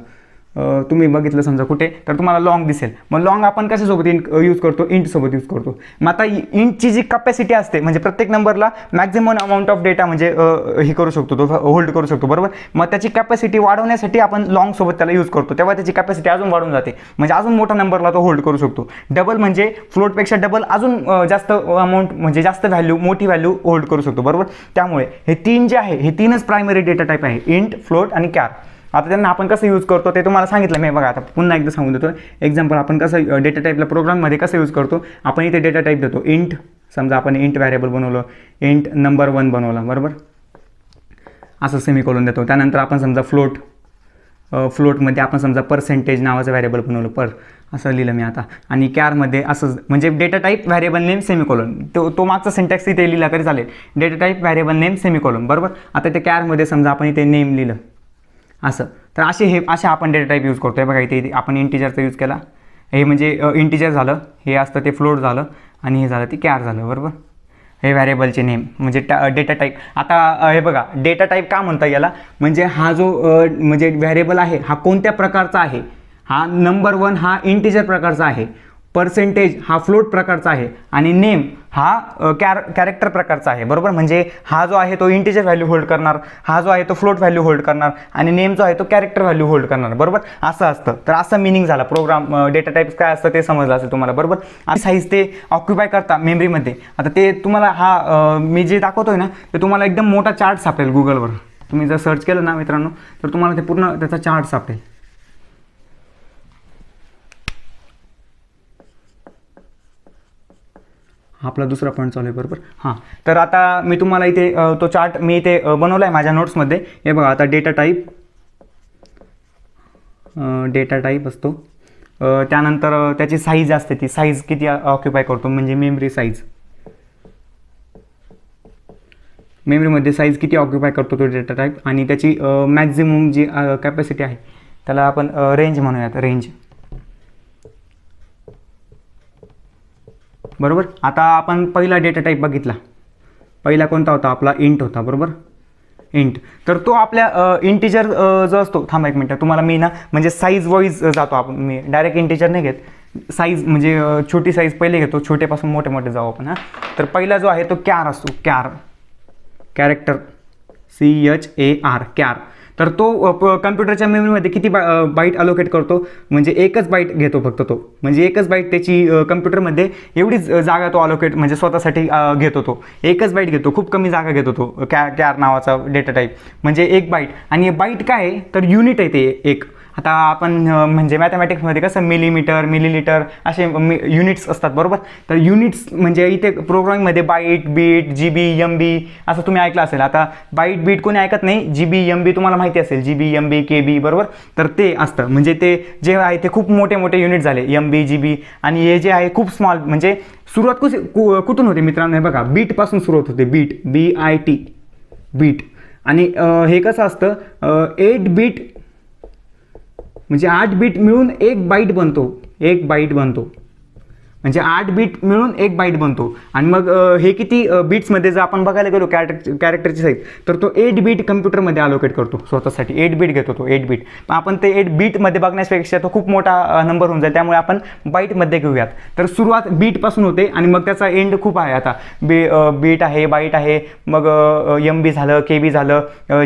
तुम्ही बघितलं समजा कुठे, तर तुम्हाला लॉंग दिसेल. मग लॉंग आपण कशासोबत यूज करतो, इंटसोबत यूज करतो. मग आता इंटची जी कॅपॅसिटी असते म्हणजे प्रत्येक नंबरला मॅक्झिमम अमाऊंट ऑफ डेटा म्हणजे हे करू शकतो, तो होल्ड करू शकतो बरोबर. मग त्याची कॅपॅसिटी वाढवण्यासाठी आपण लॉंग सोबत त्याला यूज करतो, तेव्हा त्याची कॅपॅसिटी अजून वाढून जाते, म्हणजे अजून मोठ्या नंबरला तो होल्ड करू शकतो. डबल म्हणजे फ्लोटपेक्षा डबल अजून जास्त अमाऊंट म्हणजे जास्त व्हॅल्यू, मोठी व्हॅल्यू होल्ड करू शकतो बरोबर. त्यामुळे हे 3 जे आहे हे 3च प्रायमरी डेटा टाईप आहे, इंट, फ्लोट आणि कॅर. आता त्यांना आपण कसं यूज करतो ते तुम्हाला सांगितलं मी. बघा आता पुन्हा एकदा सांगून देतो एक्झाम्पल, आपण कसं डेटा टाईपला प्रोग्राममध्ये कसं यूज करतो. आपण इथे डेटा टाईप देतो इंट, समजा आपण इंट व्हॅरिएबल बनवलं, इंट नंबर 1 बनवला बरोबर, असं सेमीकोलन देतो. त्यानंतर आपण समजा फ्लोटमध्ये आपण समजा पर्सेंटेज नावाचं व्हॅरिएबल बनवलं, असं लिहिलं मी आता. आणि कॅरमध्ये असं म्हणजे data type variable name semicolon, तो मागचा सिंटॅक्स इथे लिहिला तरी चालेल, data type variable name semicolon बरोबर. आता ते कॅरमध्ये समजा आपण इथे नेम लिहिलं असं. तर असे आपण डेटा टाईप यूज करतो आहे. बघा इथे आपण इंटिजरचा यूज केला, हे म्हणजे इंटिजर झालं, हे असतं ते फ्लोट झालं, आणि हे झालं ते कॅर झालं बरोबर. हे व्हॅरिएबलचे नेम म्हणजे डेटा टाईप. आता हे बघा डेटा टाईप का म्हणता याला, म्हणजे हा जो म्हणजे व्हॅरिएबल आहे हा कोणत्या प्रकारचा आहे, हा नंबर 1 हा इंटिजर प्रकारचा आहे, पर्सेंटेज हा फ्लोट प्रकारचा आहे, आणि नेम हा कॅरेक्टर प्रकारचा आहे बरोबर. म्हणजे हा जो आहे तो इंटिजर व्हॅल्यू होल्ड करणार, हा जो आहे तो फ्लोट व्हॅल्यू होल्ड करणार, आणि नेम जो आहे तो कॅरेक्टर व्हॅल्यू होल्ड करणार बरोबर. असं असतं. तर असं मिनिंग झाला प्रोग्राम डेटा टाईप्स काय असतं ते समजलं असेल तुम्हाला बरोबर. आणि साईज ते ऑक्युपाय करता मेमरीमध्ये. आता ते तुम्हाला हा मी जे दाखवतोय ना ते तुम्हाला एकदम मोठा चार्ट सापडेल गुगलवर. तुम्ही जर सर्च केलं ना मित्रांनो तर तुम्हाला ते पूर्ण त्याचा चार्ट सापडेल. आपला दुसरा पॉईंट चालू आहे बरोबर. हां, तर आता मी तुम्हाला इथे तो चार्ट मी इथे बनवला आहे माझ्या नोट्समध्ये. हे बघा आता डेटा टाईप असतो, त्यानंतर त्याची साईज असते, ती साईज किती ऑक्युपाय करतो म्हणजे मेमरी साईज, मेमरीमध्ये साईज किती ऑक्युपाय करतो तो डेटा टाईप, आणि त्याची मॅक्झिमम जी कॅपॅसिटी आहे त्याला आपण रेंज म्हणूयात, रेंज बरोबर. आता आपण पहिला डेटा टाईप बघितला, पहिला कोणता होता आपला, इंट होता बरोबर, इंट. तर तो आपल्या इंटिजर जो असतो, थांबा एक मिनटं तुम्हाला मी ना म्हणजे साईज वाईज जातो आपण, मी डायरेक्ट इंटिजर नाही घेत, साईज म्हणजे छोटी साईज पहिले घेतो, छोटेपासून मोठे मोठे जाऊ आपण. हां, तर पहिला जो आहे तो कॅर असतो, कॅरेक्टर CHAR कॅर. तर तो कम्प्युटरच्या मेमरीमध्ये किती बाईट अलोकेट करतो, म्हणजे एकच बाईट घेतो फक्त तो, म्हणजे एकच बाईट त्याची कम्प्युटरमध्ये एवढीच जागा तो अलोकेट म्हणजे स्वतःसाठी घेतो, तो एकच बाईट घेतो, खूप कमी जागा घेतो तो कॅर नावाचा डेटा टाईप. म्हणजे एक बाईट, आणि बाईट काय आहे तर युनिट आहे ते एक. आता आपण म्हणजे मॅथमॅटिक्समध्ये कसं मिलीमीटर, मिलीलिटर असे युनिट्स असतात बरोबर. तर युनिट्स म्हणजे इथे प्रोग्रामिंगमध्ये बाईट, बीट, GB, MB असं तुम्ही ऐकलं असेल. आता बाईट, बीट कोणी ऐकत नाही, GB, MB तुम्हाला माहिती असेल, GB, MB, KB बरोबर. तर ते असतं म्हणजे ते जे आहे ते खूप मोठे मोठे युनिट झाले, MB, GB, आणि हे जे आहे खूप स्मॉल. म्हणजे सुरुवात कुठून होते मित्रांनो, हे बघा बीटपासून सुरुवात होते, बीट, BIT, बीट. आणि हे कसं असतं 8 बीट म्हणजे 8 बीट मिळून एक बाईट बनतो, म्हणजे 8 बीट मिळून एक बाईट बनतो. आणि मग हे किती बीट्समध्ये जर आपण बघायला गेलो कॅरेक्टरची साईज, तर तो 8 बीट कम्प्युटरमध्ये अलोकेट करतो स्वतःसाठी, 8 बीट घेतो तो 8 बीट. पण आपण ते 8 बीटमध्ये बघण्यापेक्षा तो खूप मोठा नंबर होऊन जाईल, त्यामुळे आपण बाईटमध्ये घेऊयात. तर सुरुवात बीटपासून होते आणि मग त्याचा एंड खूप आहे. आता बीट आहे, बाईट आहे, मग MB झालं, KB झालं,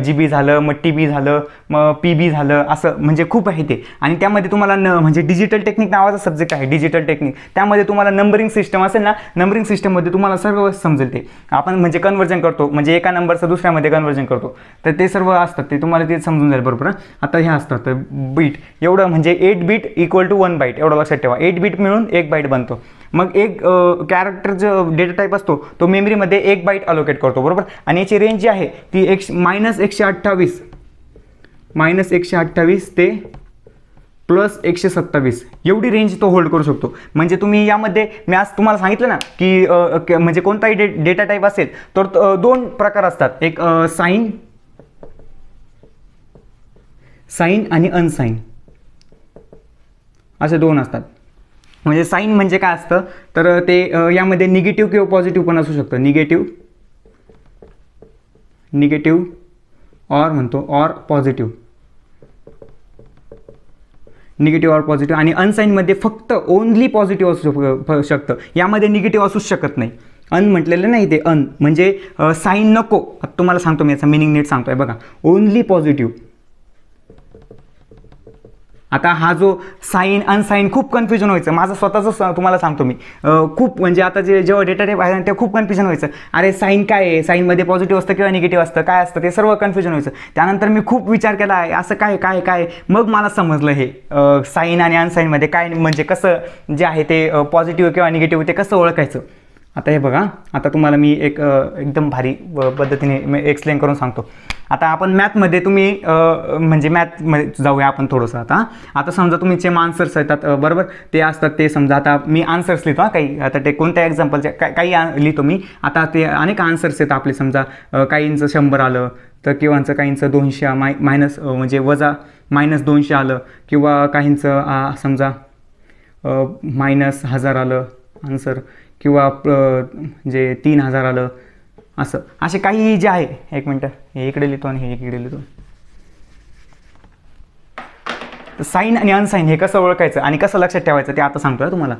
GB झालं, मग TB झालं, मग PB झालं, असं म्हणजे खूप आहे ते. आणि त्यामध्ये तुम्हाला म्हणजे डिजिटल टेक्निक नावाचा सब्जेक्ट आहे, डिजिटल टेक्निक. त्यामध्ये तुम्हाला नंबरिंग सिस्टम असेल ना, नंबरिंग सिस्टममध्ये तुम्हाला सर्व समजेल ते. आपण म्हणजे कन्वर्जन करतो, म्हणजे एका नंबरचं दुसऱ्यामध्ये कन्वर्जन करतो, तर ते सर्व असतात ते तुम्हाला ते समजून जाईल बरोबर. आता हे असतात बीट, एवढं म्हणजे 8 बीट इक्वल टू 1 बाईट, एवढं लक्षात ठेवा. 8 बीट मिळून एक बाईट बनतो. मग एक कॅरेक्टर जो डेटा टाईप असतो तो मेमरीमध्ये एक बाईट अलोकेट करतो बरोबर. आणि याची रेंज जी आहे ती -128 ते प्लस 127 एवढी रेंज तो होल्ड करू शकतो. म्हणजे तुम्ही यामध्ये मी आज तुम्हाला सांगितलं ना की म्हणजे कोणताही डेटा टाईप असेल तर दोन प्रकार असतात, एक साईन आणि अनसाईन असे दोन असतात. म्हणजे साईन म्हणजे काय असतं तर ते यामध्ये निगेटिव्ह किंवा पॉझिटिव्ह पण असू शकतं. निगेटिव्ह ऑर म्हणतो or positive, negative or positive. आणि अनसाईनमध्ये फक्त ओनली पॉझिटिव्ह असू शकतं, यामध्ये निगेटिव्ह असूच शकत नाही. अन म्हटलेलं नाही ते अन म्हणजे साईन नको. आता तुम्हाला सांगतो मी याचा मिनिंग नीट सांगतोय बघा. Only positive. आता हा जो साईन अनसाईन खूप कन्फ्युजन व्हायचं माझं स्वतःच तुम्हाला सांगतो मी. खूप म्हणजे आता जेव्हा डेटा टाईप आहे ना तेव्हा खूप कन्फ्युजन व्हायचं. अरे साईन काय आहे, साईनमध्ये पॉझिटिव्ह असतं किंवा निगेटिव्ह असतं, काय असतं ते सर्व कन्फ्युजन व्हायचं. त्यानंतर मी खूप विचार केला आहे असं काय काय काय, मग मला समजलं हे साईन आणि अनसाईनमध्ये काय म्हणजे कसं जे आहे ते पॉझिटिव्ह किंवा निगेटिव्ह ते कसं ओळखायचं. आता हे बघा, आता तुम्हाला मी एक एकदम भारी पद्धतीने एक्सप्लेन करून सांगतो. आता आपण मॅथमध्ये तुम्ही म्हणजे मॅथमध्ये जाऊया आपण थोडंसं. आता समजा तुमचे आन्सर्स येतात बरोबर, ते असतात ते समजा आता मी आन्सर्स लिहितो काही, आता ते कोणत्या एक्झाम्पलचे काही लिहितो मी. आता ते अनेक आन्सर्स येतात आपले, समजा काहींचं 100 आलं तर किंवाचं काहींचं 200 मायनस म्हणजे वजा -200 आलं, किंवा काहींचं समजा -1000 आलं आन्सर, किंवा म्हणजे 3000 आलं असं. असे काही जे आहे, एक मिनटं हे इकडे लिहितो आणि हे इकडे लिहितो. साईन आणि अनसाईन हे कसं ओळखायचं आणि कसं लक्षात ठेवायचं ते आता सांगतोय तुम्हाला.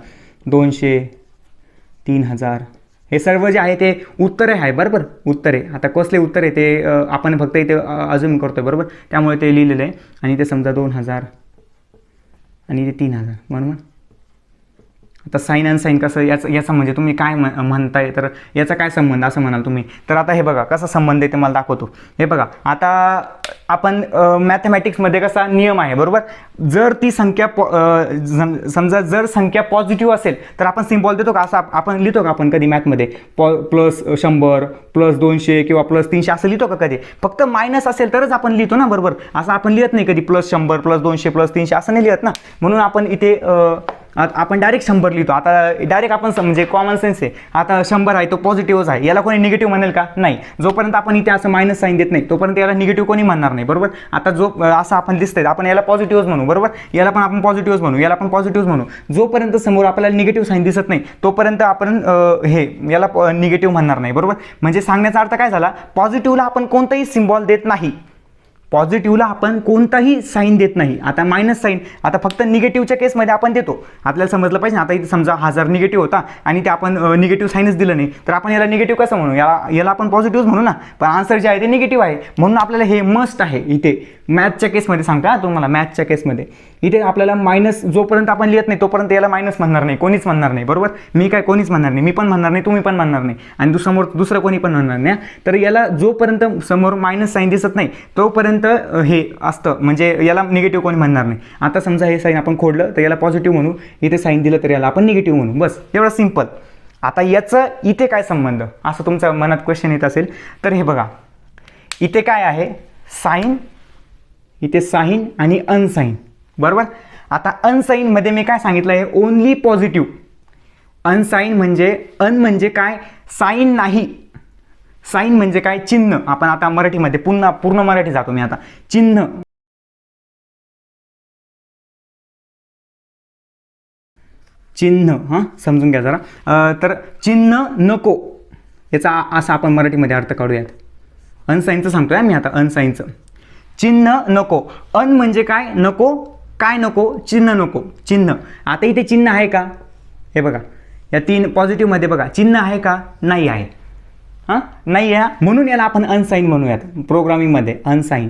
200, 3000 हे सर्व जे आहे ते उत्तरे आहे बरोबर, उत्तरे. आता कसले उत्तर आहे ते आपण फक्त इथे अजून करतोय बरोबर, त्यामुळे ते लिहिलेलं आहे. आणि ते समजा 2000 आणि ते 3000 बरोबर. आता साईन अँड साईन कसं याचा म्हणजे तुम्ही काय म्हणताय तर याचा काय संबंध असं म्हणाल तुम्ही. तर आता हे बघा कसा संबंध आहे ते मला दाखवतो. हे बघा, आता आपण मॅथमॅटिक्समध्ये कसा नियम आहे बरोबर, जर ती संख्या समजा जर संख्या पॉझिटिव्ह असेल तर आपण सिम्बॉल देतो का, असं आपण लिहितो का आपण कधी मॅथमध्ये +100 +200 किंवा +300 असं लिहितो का कधी. फक्त मायनस असेल तरच आपण लिहितो ना बरोबर, असं आपण लिहित नाही कधी +100 +200 +300 असं नाही लिहित ना. म्हणून आपण इथे आपण डायरेक्ट 100 लिहितो. आता डायरेक्ट आपण म्हणजे कॉमन सेन्स आहे. आता 100 आहे तो पॉझिटिव्हच आहे, याला कोणी निगेटिव्ह म्हणेल का, नाही. जोपर्यंत आपण इथे असं मायनस साईन देत नाही तोपर्यंत याला निगेटिव्ह कोणी म्हणणार नाही बरोबर. आता जो असं आपण दिसतंय आपण याला पॉझिटिव्हच म्हणू बरोबर, याला पण आपण पॉझिटिव्हच म्हणू, याला पण पॉझिटिव्हच म्हणू. जोपर्यंत समोर आपल्याला निगेटिव्ह साईन दिसत नाही तोपर्यंत आपण हे याला निगेटिव्ह म्हणणार नाही बरोबर. म्हणजे सांगण्याचा अर्थ काय झाला, पॉझिटिव्हला आपण कोणताही सिम्बॉल देत नाही, पॉझिटिव्हला आपण कोणताही साईन देत नाही. आता मायनस साईन आता फक्त निगेटिव्हच्या केसमध्ये आपण देतो, आपल्याला समजलं पाहिजे. आता इथे समजा 1000 निगेटिव्ह होता आणि ते आपण निगेटिव्ह साईनच दिलं नाही तर आपण याला निगेटिव्ह कसं म्हणू, याला आपण पॉझिटिव्हच म्हणू ना. पण आन्सर जे आहे ते निगेटिव्ह आहे, म्हणून आपल्याला हे मस्ट आहे. इथे मॅथच्या केसमध्ये सांगता तुम्हाला, मॅथच्या केसमध्ये इथे आपल्याला मायनस जोपर्यंत आपण लिहित नाही तोपर्यंत याला मायनस म्हणणार नाही, कोणीच म्हणणार नाही बरोबर. मी काय कोणीच म्हणणार नाही, मी पण म्हणणार नाही, तुम्ही पण म्हणणार नाही, आणि समोर दुसरं कोणी पण म्हणणार नाही. तर याला जोपर्यंत समोर मायनस साईन दिसत नाही तोपर्यंत हे असतं, म्हणजे याला निगेटिव्ह कोणी म्हणणार नाही. आता समजा हे साईन आपण खोडलं तर याला पॉझिटिव्ह म्हणू, इथे साईन दिलं तर याला आपण निगेटिव्ह म्हणू, बस एवढं सिम्पल. आता याचं इथे काय संबंध असं तुमच्या मनात क्वेश्चन येत असेल तर हे बघा, इथे काय आहे साईन, इथे साईन आणि अनसाईन बरोबर. आता अनसाईन मध्ये मी काय सांगितलं आहे, ओनली पॉझिटिव्ह. अनसाईन म्हणजे अन म्हणजे काय, साईन नाही. साईन म्हणजे काय, चिन्ह. आपण आता मराठीमध्ये पूर्ण मराठी जातो मी आता. चिन्ह, चिन्ह हां समजून घ्या जरा. तर चिन्ह नको याचा असा आपण मराठीमध्ये अर्थ काढूयात. अनसाईनचं सांगतोय मी आता, अनसाईनचं. चिन्ह नको. अन म्हणजे काय, नको. काय नको, चिन्ह नको. चिन्ह. आता इथे चिन्ह आहे का, हे बघा या 3 पॉझिटिव्हमध्ये बघा चिन्ह आहे का, नाही आहे. हां नाही आहे, म्हणून याला आपण अनसाईन म्हणूयात प्रोग्रामिंगमध्ये. अनसाईन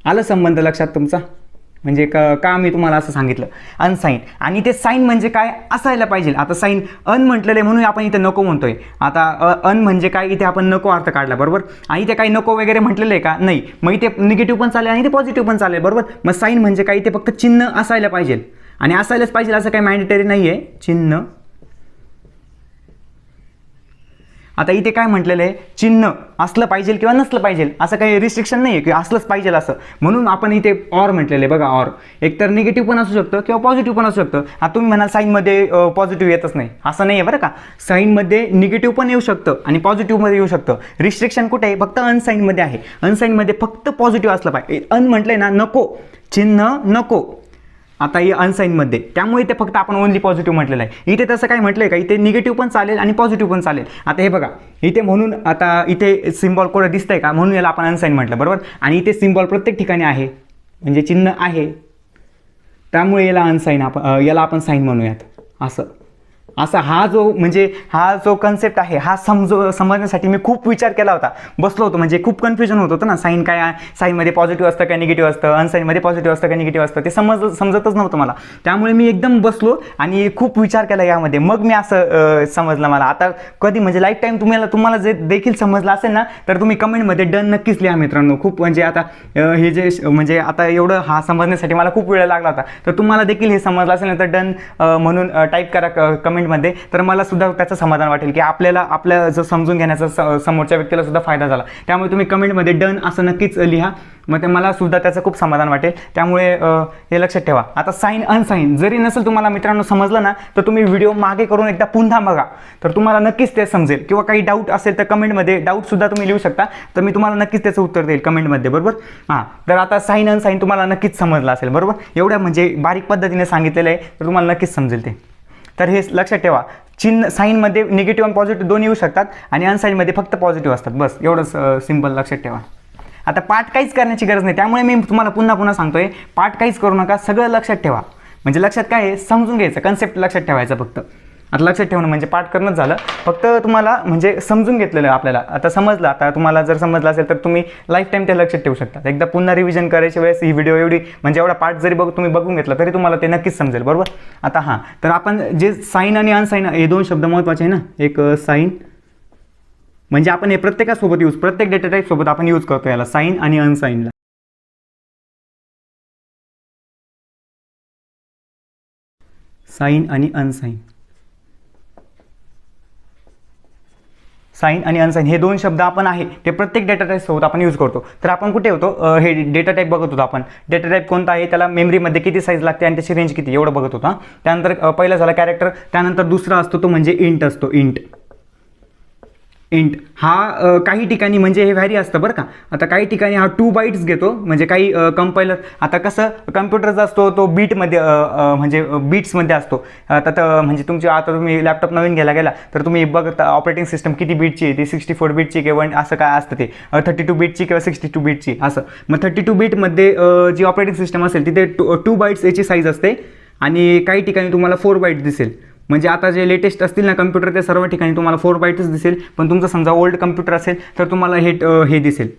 आलं संबंध लक्षात तुमचा, म्हणजे का मी तुम्हाला असं सांगितलं अनसाईन. आणि ते साईन म्हणजे काय असायला पाहिजे. आता साईन अन म्हटलेलं आहे म्हणून आपण इथे नको म्हणतोय. आता अन म्हणजे काय, इथे आपण नको अर्थ काढला बरोबर. आणि इथे काही नको वगैरे म्हटलेलं आहे का, नाही. मग इथे निगेटिव्ह पण चालेल आणि इथे पॉझिटिव्ह पण चालेल बरोबर. मग साईन म्हणजे काय, इथे फक्त चिन्ह असायला पाहिजे, आणि असायलाच पाहिजे असं काही मॅन्डेटरी नाही आहे चिन्ह. आता इथे काय म्हटलेलं आहे, चिन्ह असलं पाहिजे किंवा नसलं पाहिजे, असं काही रिस्ट्रिक्शन नाही आहे की असलंच पाहिजे असं, म्हणून आपण इथे ऑर म्हटलेलं आहे बघा. ऑर एकतर निगेटिव्ह पण असू शकतं किंवा पॉझिटिव्ह पण असू शकतं. आता तुम्ही म्हणाल साईनमध्ये पॉझिटिव्ह येतच नाही, असं नाही आहे बरं का. साईनमध्ये निगेटिव्ह पण येऊ शकतं आणि पॉझिटिव्हमध्ये येऊ शकतं. रिस्ट्रिक्शन कुठे आहे, फक्त अनसाईनमध्ये आहे. अनसाईनमध्ये फक्त पॉझिटिव्ह असलं पाहिजे. अन म्हटलंय ना, नको, चिन्ह नको. आता हे अनसाईनमध्ये, त्यामुळे ते फक्त आपण ओनली पॉझिटिव्ह म्हटलेलं आहे. इथे तसं काय म्हटलंय का, इथे निगेटिव्ह पण चालेल आणि पॉझिटिव्ह पण चालेल. आता हे बघा इथे, म्हणून आता इथे सिम्बॉल कोड दिसतंय का, म्हणून याला आपण अनसाईन म्हटलं बरोबर. आणि इथे सिम्बॉल प्रत्येक ठिकाणी आहे, म्हणजे चिन्ह आहे, त्यामुळे याला अनसाईन याला आपण साईन म्हणूयात. असा हा जो कन्सेप्ट आहे, हा समजण्यासाठी मी खूप विचार केला होता, बसलो होतो. म्हणजे खूप कन्फ्युजन होत होतं ना, साईन काय, साईनमध्ये पॉझिटिव्ह असतं का निगेटिव्ह असतं, अनसाईनमध्ये पॉझिटिव्ह असतं का निगेटिव्ह असतं, ते समजतच नव्हतं मला. त्यामुळे मी एकदम बसलो आणि खूप विचार केला यामध्ये, मग मी असं समजलं मला. आता कधी म्हणजे लाईफ टाईम तुम्हाला जे देखील समजलं असेल ना, तर तुम्ही कमेंटमध्ये डन नक्कीच लिहा मित्रांनो. खूप म्हणजे आता हे जे म्हणजे आता एवढं हा समजण्यासाठी मला खूप वेळ लागला होता, तर तुम्हाला देखील हे समजलं असेल ना, तर डन म्हणून टाईप करा कमेंटमध्ये. तर मला सुद्धा त्याचं समाधान वाटेल की आपल्या जो समजून घेण्याचा समोरच्या व्यक्तीला सुद्धा फायदा झाला. त्यामुळे तुम्ही कमेंटमध्ये डन असं नक्कीच लिहा, मग ते मला सुद्धा त्याचं खूप समाधान वाटेल. त्यामुळे हे लक्षात ठेवा. आता साईन अनसाईन जरी नसेल तुम्हाला मित्रांनो समजलं ना, तर तुम्ही व्हिडिओ मागे करून एकदा पुन्हा बघा, तर तुम्हाला नक्कीच ते समजेल. किंवा काही डाऊट असेल तर कमेंटमध्ये डाऊटसुद्धा तुम्ही लिहू शकता, तर मी तुम्हाला नक्कीच त्याचं उत्तर देईल कमेंटमध्ये, बरोबर. हां, तर आता साईन अनसाईन तुम्हाला नक्कीच समजलं असेल, बरोबर. एवढ्या म्हणजे बारीक पद्धतीने सांगितलेलं आहे, तर तुम्हाला नक्कीच समजेल ते. तर हे लक्षात ठेवा, चिन्ह साईनमध्ये निगेटिव्ह आणि पॉझिटिव्ह दोन्ही येऊ शकतात आणि अनसाईनमध्ये फक्त पॉझिटिव्ह असतात. बस एवढंच सिंपल लक्षात ठेवा. आता पाठ काहीच करण्याची गरज नाही, त्यामुळे मी तुम्हाला पुन्हा सांगतोय, पाठ काहीच करू नका, सगळं लक्षात ठेवा. म्हणजे लक्षात काय आहे, समजून घ्यायचं, कन्सेप्ट लक्षात ठेवायचा फक्त. आता लक्षात ठेवणं म्हणजे पाठ करणंच झालं, फक्त तुम्हाला म्हणजे समजून घेतलेलं आपल्याला. आता समजलं, आता तुम्हाला जर समजलं असेल तर तुम्ही लाईफ टाईम ते लक्षात ठेवू शकता. एकदा पुन्हा रिव्हिजन करायच्या वेळेस ही व्हिडिओ म्हणजे एवढा पाठ जरी तुम्ही बघून घेतला तरी तुम्हाला ते नक्कीच समजेल, बरोबर. आता हां, तर आपण जे साईन आणि अनसाईन हे दोन शब्द महत्त्वाचे आहे ना, एक साईन म्हणजे आपण हे प्रत्येक डेटा टाईप सोबत आपण यूज करतो याला, साईन आणि अनसाईनला. साईन आणि अनसाईन, साईन आणि अनसाईन हे दोन शब्द आपण आहे ते प्रत्येक डेटा टाईप सोबत आपण यूज करतो. तर आपण कुठे होतो, हे डेटा टाईप बघत होतो आपण. डेटा टाईप कोणता आहे, त्याला मेमरीमध्ये किती साईज लागते आणि त्याची रेंज किती, एवढं बघत होतो. त्यानंतर पहिला झाला कॅरेक्टर, त्यानंतर दुसरा असतो तो म्हणजे इंट असतो. इंट हा काही ठिकाणी म्हणजे हे व्हॅरी असतं बरं का. आता काही ठिकाणी हा 2 बाईट्स घेतो, म्हणजे काही कंपायलर, आता कसं कम्प्युटरचा असतो तो बीटमध्ये म्हणजे बीट्समध्ये असतो. आता म्हणजे आता तुम्ही लॅपटॉप नवीन गेला तर तुम्ही बघता ऑपरेटिंग सिस्टम किती बीटची आहे, ती 64 बीटची किंवा असं काय असतं, ते 32 बीटची किंवा 62 बीटची असं. मग 32 बीटमध्ये जी ऑपरेटिंग सिस्टम असेल तिथे 2 बाईट्स याची साईज असते आणि काही ठिकाणी तुम्हाला 4 बाईट दिसेल. म्हणजे आता जे लेटेस्ट असतील ना कम्प्युटर, ते सर्व ठिकाणी तुम्हाला 4 बाईट्स दिसेल. पण तुमचं समजा ओल्ड कम्प्युटर असेल तर तुम्हाला हे दिसेल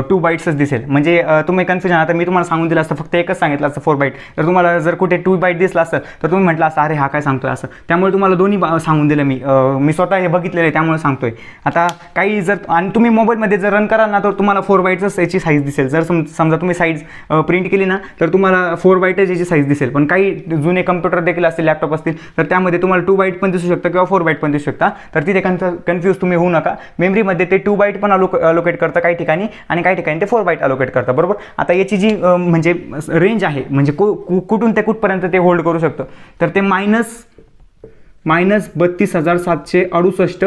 2 बाईट्सच दिसेल. म्हणजे तुम्ही कन्फ्युजन, आता मी तुम्हाला सांगून दिलं असतं, फक्त एकच सांगितलं असतं 4 बाईट, तर तुम्हाला जर कुठे 2 बाईट दिसला असतं तर तुम्ही म्हटलं असं अरे हा काय सांगतोय असं. त्यामुळे तुम्हाला दोन्ही सांगून दिलं मी स्वतः हे बघितलेलं आहे, त्यामुळे सांगतोय. आता काही जर आणि तुम्ही मोबाईलमध्ये जर रन कराल ना, तर तुम्हाला 4 बाईटच याची साईज दिसेल. जर समजा तुम्ही साईज प्रिंट केली ना, तर तुम्हाला 4 बाईटच याची साईज दिसेल. पण काही जुने कम्प्युटर देखील असतील, लॅपटॉप असतील, तर त्यामध्ये तुम्हाला 2 बाईट पण दिसू शकतं किंवा 4 बाईट पण दिसू शकता. तर तिथे कन्फ्यूज तुम्ही होऊ नका. मेमरीमध्ये ते 2 बाईट पण अलोकेट करतं काही ठिकाणी आणि काही ठिकाणी ते 4 बाईट अलोकेट करतं, बरोबर. आता याची जी म्हणजे रेंज आहे, म्हणजे कुठून ते कुठपर्यंत ते होल्ड करू शकतं, तर ते -32,768.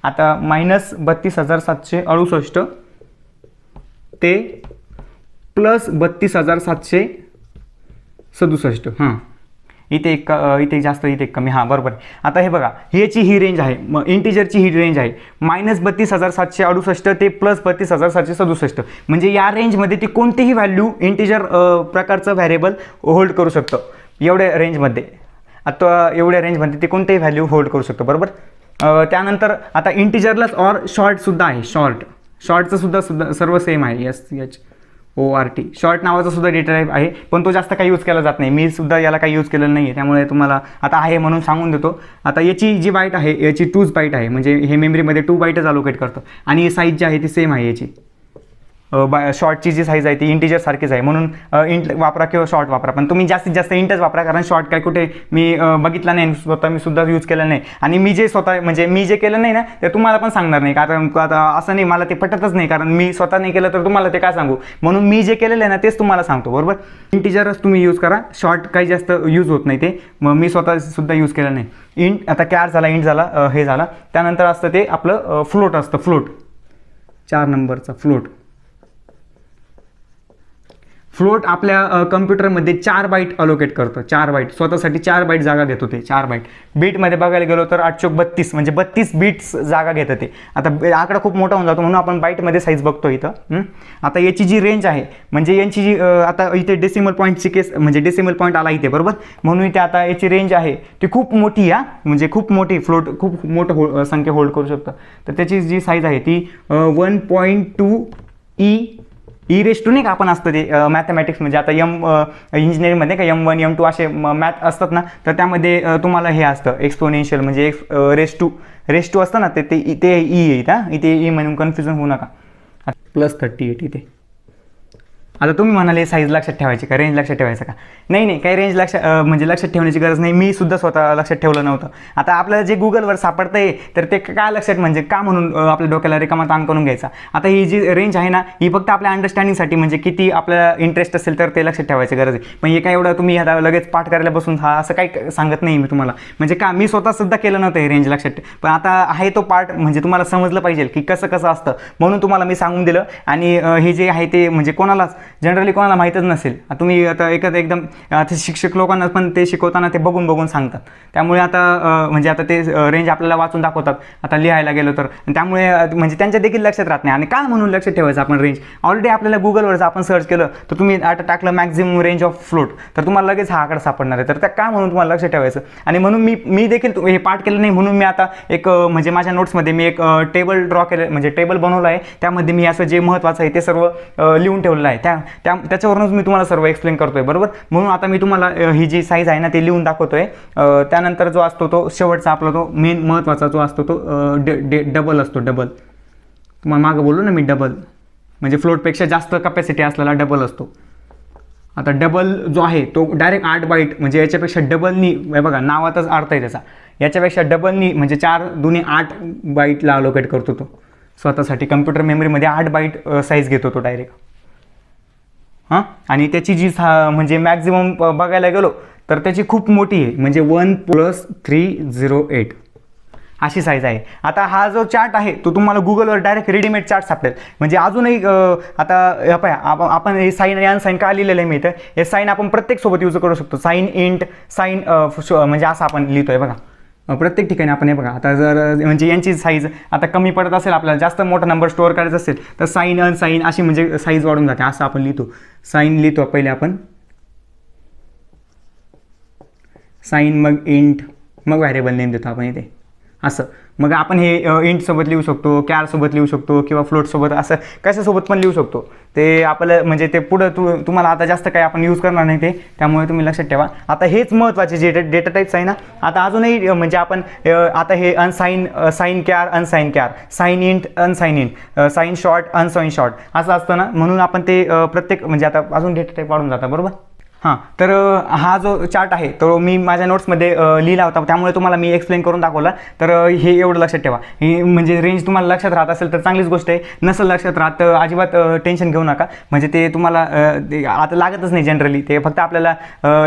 आता -32,768 ते +32,767. हां, इथे जास्त, इथे कमी. हां, बरोबर. आता हे बघा, ही रेंज आहे, मग इंटिजरची ही रेंज आहे -32,768 ते +32,767. म्हणजे या रेंजमध्ये ती कोणतीही व्हॅल्यू इंटिजर प्रकारचं व्हॅरिएबल होल्ड करू शकतं. एवढ्या रेंजमध्ये ते कोणतेही व्हॅल्यू होल्ड करू शकतो, बरोबर. त्यानंतर आता इंटिजरलाच ऑर शॉर्टसुद्धा आहे. शॉर्टचं सुद्धा सर्व सेम आहे. SHORT शॉर्ट नावाचा सुद्धा डेटा टाईप आहे, पण तो जास्त काही यूज केला जात नाही. मी सुद्धा याला काही यूज केलेलं नाही आहे, त्यामुळे तुम्हाला आता आहे म्हणून सांगून देतो. आता याची जी बाईट आहे, याची 2 बाईट आहे, म्हणजे हे मेमरीमध्ये 2 बाईटच अलोकेट करतं आणि साईज जी आहे ती सेम आहे याची. शॉर्टची जी साईज आहे ती इंटिजर सारखीच आहे, म्हणून इंट वापरा किंवा शॉर्ट वापरा, पण तुम्ही जास्तीत जास्त इंटच वापरा, कारण शॉर्ट काय कुठे मी बघितला नाही, स्वतः मी सुद्धा यूज केलं नाही, आणि मी जे स्वतः म्हणजे मी जे केलं नाही ना ते तुम्हाला पण सांगणार नाही, कारण आता असं नाही, मला ते पटतच नाही, कारण मी स्वतः नाही केलं तर तुम्हाला ते काय सांगू, म्हणून मी जे केलेलं आहे ना तेच तुम्हाला सांगतो, बरोबर. इंटिजरच तुम्ही यूज करा, शॉर्ट काही जास्त यूज होत नाही ते, मग मी स्वतः सुद्धा यूज केलं नाही. इंट आता कॅर झाला, इंट झाला, हे झाला, त्यानंतर असतं ते आपलं फ्लोट असतं, फ्लोट 4 नंबरचा फ्लोट. फ्लोट आपल्या कम्प्युटरमध्ये 4 बाईट अलोकेट करतं, 4 बाईट स्वतःसाठी 4 बाईट जागा घेतो ते, 4 बाईट. बीटमध्ये बघायला गेलो तर 8 चोक 32 म्हणजे 32 बीट्स जागा घेतं ते. आता आकडा खूप मोठा होऊन जातो, म्हणून आपण बाईटमध्ये साईज बघतो इथं. आता याची जी रेंज आहे, म्हणजे यांची जी आता इथे डेसिमल पॉईंटची केस, म्हणजे डेसिमल पॉईंट आला इथे, बरोबर, म्हणून इथे आता याची रेंज आहे ती खूप मोठी, म्हणजे खूप मोठी, फ्लोट खूप मोठं संख्या होल्ड करू शकतं. तर त्याची जी साईज आहे ती 1.2 E⁻² नाही का आपण असतं ते मॅथमॅटिक्स, म्हणजे आता इंजिनिअरिंगमध्ये का M1 M2 असे मॅथ असतात ना, तर त्यामध्ये तुम्हाला हे असतं एक्सपोनेन्शियल, म्हणजे रेस टू असतं ना, ते ई येईल, इथे ई म्हणून कन्फ्युजन होऊ नका. +38 इथे. आता तुम्ही म्हणाले साईज लक्षात ठेवायची का, रेंज लक्षात ठेवायचं का, नाही काही रेंज म्हणजे लक्षात ठेवण्याची गरज नाही, मी सुद्धा स्वतः लक्षात ठेवलं नव्हतं. आता आपल्याला जे गुगलवर सापडतंय तर ते काय लक्षात, म्हणजे का म्हणून आपल्या डोक्याला रिकामा ताण करून घ्यायचा. आता ही जी रेंज आहे ना ही फक्त आपल्या अंडरस्टँडिंगसाठी, म्हणजे किती आपल्याला इंटरेस्ट असेल तर ते लक्षात ठेवायची गरज आहे, पण हे काय एवढं तुम्ही आता लगेच पाठ करायला बसून असं काही सांगत नाही मी तुम्हाला, म्हणजे का मी स्वतः सुद्धा केलं नव्हतं हे रेंज लक्षात, पण आता आहे तो पार्ट, म्हणजे तुम्हाला समजलं पाहिजे की कसं असतं, म्हणून तुम्हाला मी सांगून दिलं. आणि हे जे आहे ते म्हणजे जनरली कोणाला माहीतच नसेल. तुम्ही आता एकदम शिक्षक लोकांना पण ते शिकवताना ते बघून सांगतात, त्यामुळे आता म्हणजे आता ते रेंज आपल्याला वाचून दाखवतात आता लिहायला गेलो तर, त्यामुळे म्हणजे त्यांच्या देखील लक्षात राहत नाही. आणि काय म्हणून लक्षात ठेवायचं आपण रेंज, ऑलरेडी आपल्याला गुगलवर आपण सर्च केलं तर तुम्ही आता टाकलं मॅक्झिमम रेंज ऑफ फ्लोट, तर तुम्हाला लगेच हा आकडा सापडणार आहे, तर त्या काय म्हणून तुम्हाला लक्षात ठेवायचं. आणि म्हणून मी देखील हे पाठ केलं नाही, म्हणून मी आता एक म्हणजे माझ्या नोट्समध्ये मी एक टेबल ड्रॉ केलं, म्हणजे टेबल बनवलं आहे, त्यामध्ये मी असं जे महत्त्वाचं आहे ते सर्व लिहून ठेवलेलं आहे, त्याच्यावरूनच मी तुम्हाला सर्व एक्सप्लेन करतोय, बरोबर. म्हणून आता मी तुम्हाला ही जी साईज आहे ना ते लिहून दाखवतोय. त्यानंतर जो असतो तो शेवटचा आपला तो मेन महत्त्वाचा जो असतो तो डबल असतो, डबल. तुम्हाला मागं बोललो ना मी, डबल म्हणजे फ्लोटपेक्षा जास्त कॅपॅसिटी असलेला डबल असतो. आता डबल जो आहे तो डायरेक्ट 8 बाईट, म्हणजे याच्यापेक्षा डबलनी, बघा नावातच अर्थ आहे त्याचा, याच्यापेक्षा डबलनी म्हणजे 4 दुने 8 बाईटला अलोकेट करतो तो स्वतःसाठी. कम्प्युटर मेमरीमध्ये 8 बाईट साईज घेतो तो डायरेक्ट. आणि त्याची जी म्हणजे मॅक्झिमम बघायला गेलो तर त्याची खूप मोठी आहे, म्हणजे 1+308 अशी साईज आहे. आता हा जो चार्ट आहे तो तुम्हाला गुगलवर डायरेक्ट रेडीमेड चार्ट सापडेल, म्हणजे अजूनही आता आपण हे साईन आणि अनसाईन का लिहिलेलं आहे मी इथं, हे साईन आपण प्रत्येक सोबत यूज करू शकतो, साईन इंट साईन, म्हणजे असं आपण लिहितोय बघा प्रत्येक ठिकाणी आपण. हे बघा आता जर म्हणजे यांची साईज आता कमी पडत असेल, आपल्याला जास्त मोठा नंबर स्टोअर करायचा असेल तर साईन अनसाईन अशी म्हणजे साईज वाढून जाते, असं आपण लिहितो. साईन लिहितो पहिले आपण, साईन, मग इंट, मग व्हॅरिएबल नेम देतो आपण इथे असं. मग आपण हे इंटसोबत लिहू शकतो, कॅरसोबत लिहू शकतो, किंवा फ्लोटसोबत, असं कशासोबत पण लिहू शकतो. ते आपलं म्हणजे ते पुढं तुम्हाला आता जास्त काही आपण यूज करणार नाही ते, त्यामुळे तुम्ही लक्षात ठेवा. आता हेच महत्त्वाचे जे डेटा टाईप्स आहे ना, आता अजूनही म्हणजे आपण आता हे unsigned, signed char, unsigned char, signed int, unsigned int, signed short, unsigned short असं असतं ना, म्हणून आपण ते प्रत्येक म्हणजे आता अजून डेटा टाईप वाढून जातात, बरोबर. तर हा जो चार्ट आहे तो मी माझ्या नोट्समध्ये लिहिला होता, त्यामुळे तुम्हाला मी एक्सप्लेन करून दाखवला. तर हे एवढं लक्षात ठेवा, ही म्हणजे रेंज तुम्हाला लक्षात राहत असेल तर चांगलीच गोष्ट आहे, नसेल लक्षात राहत तर अजिबात टेन्शन घेऊ नका, म्हणजे ते तुम्हाला आता लागतच नाही जनरली, ते फक्त आपल्याला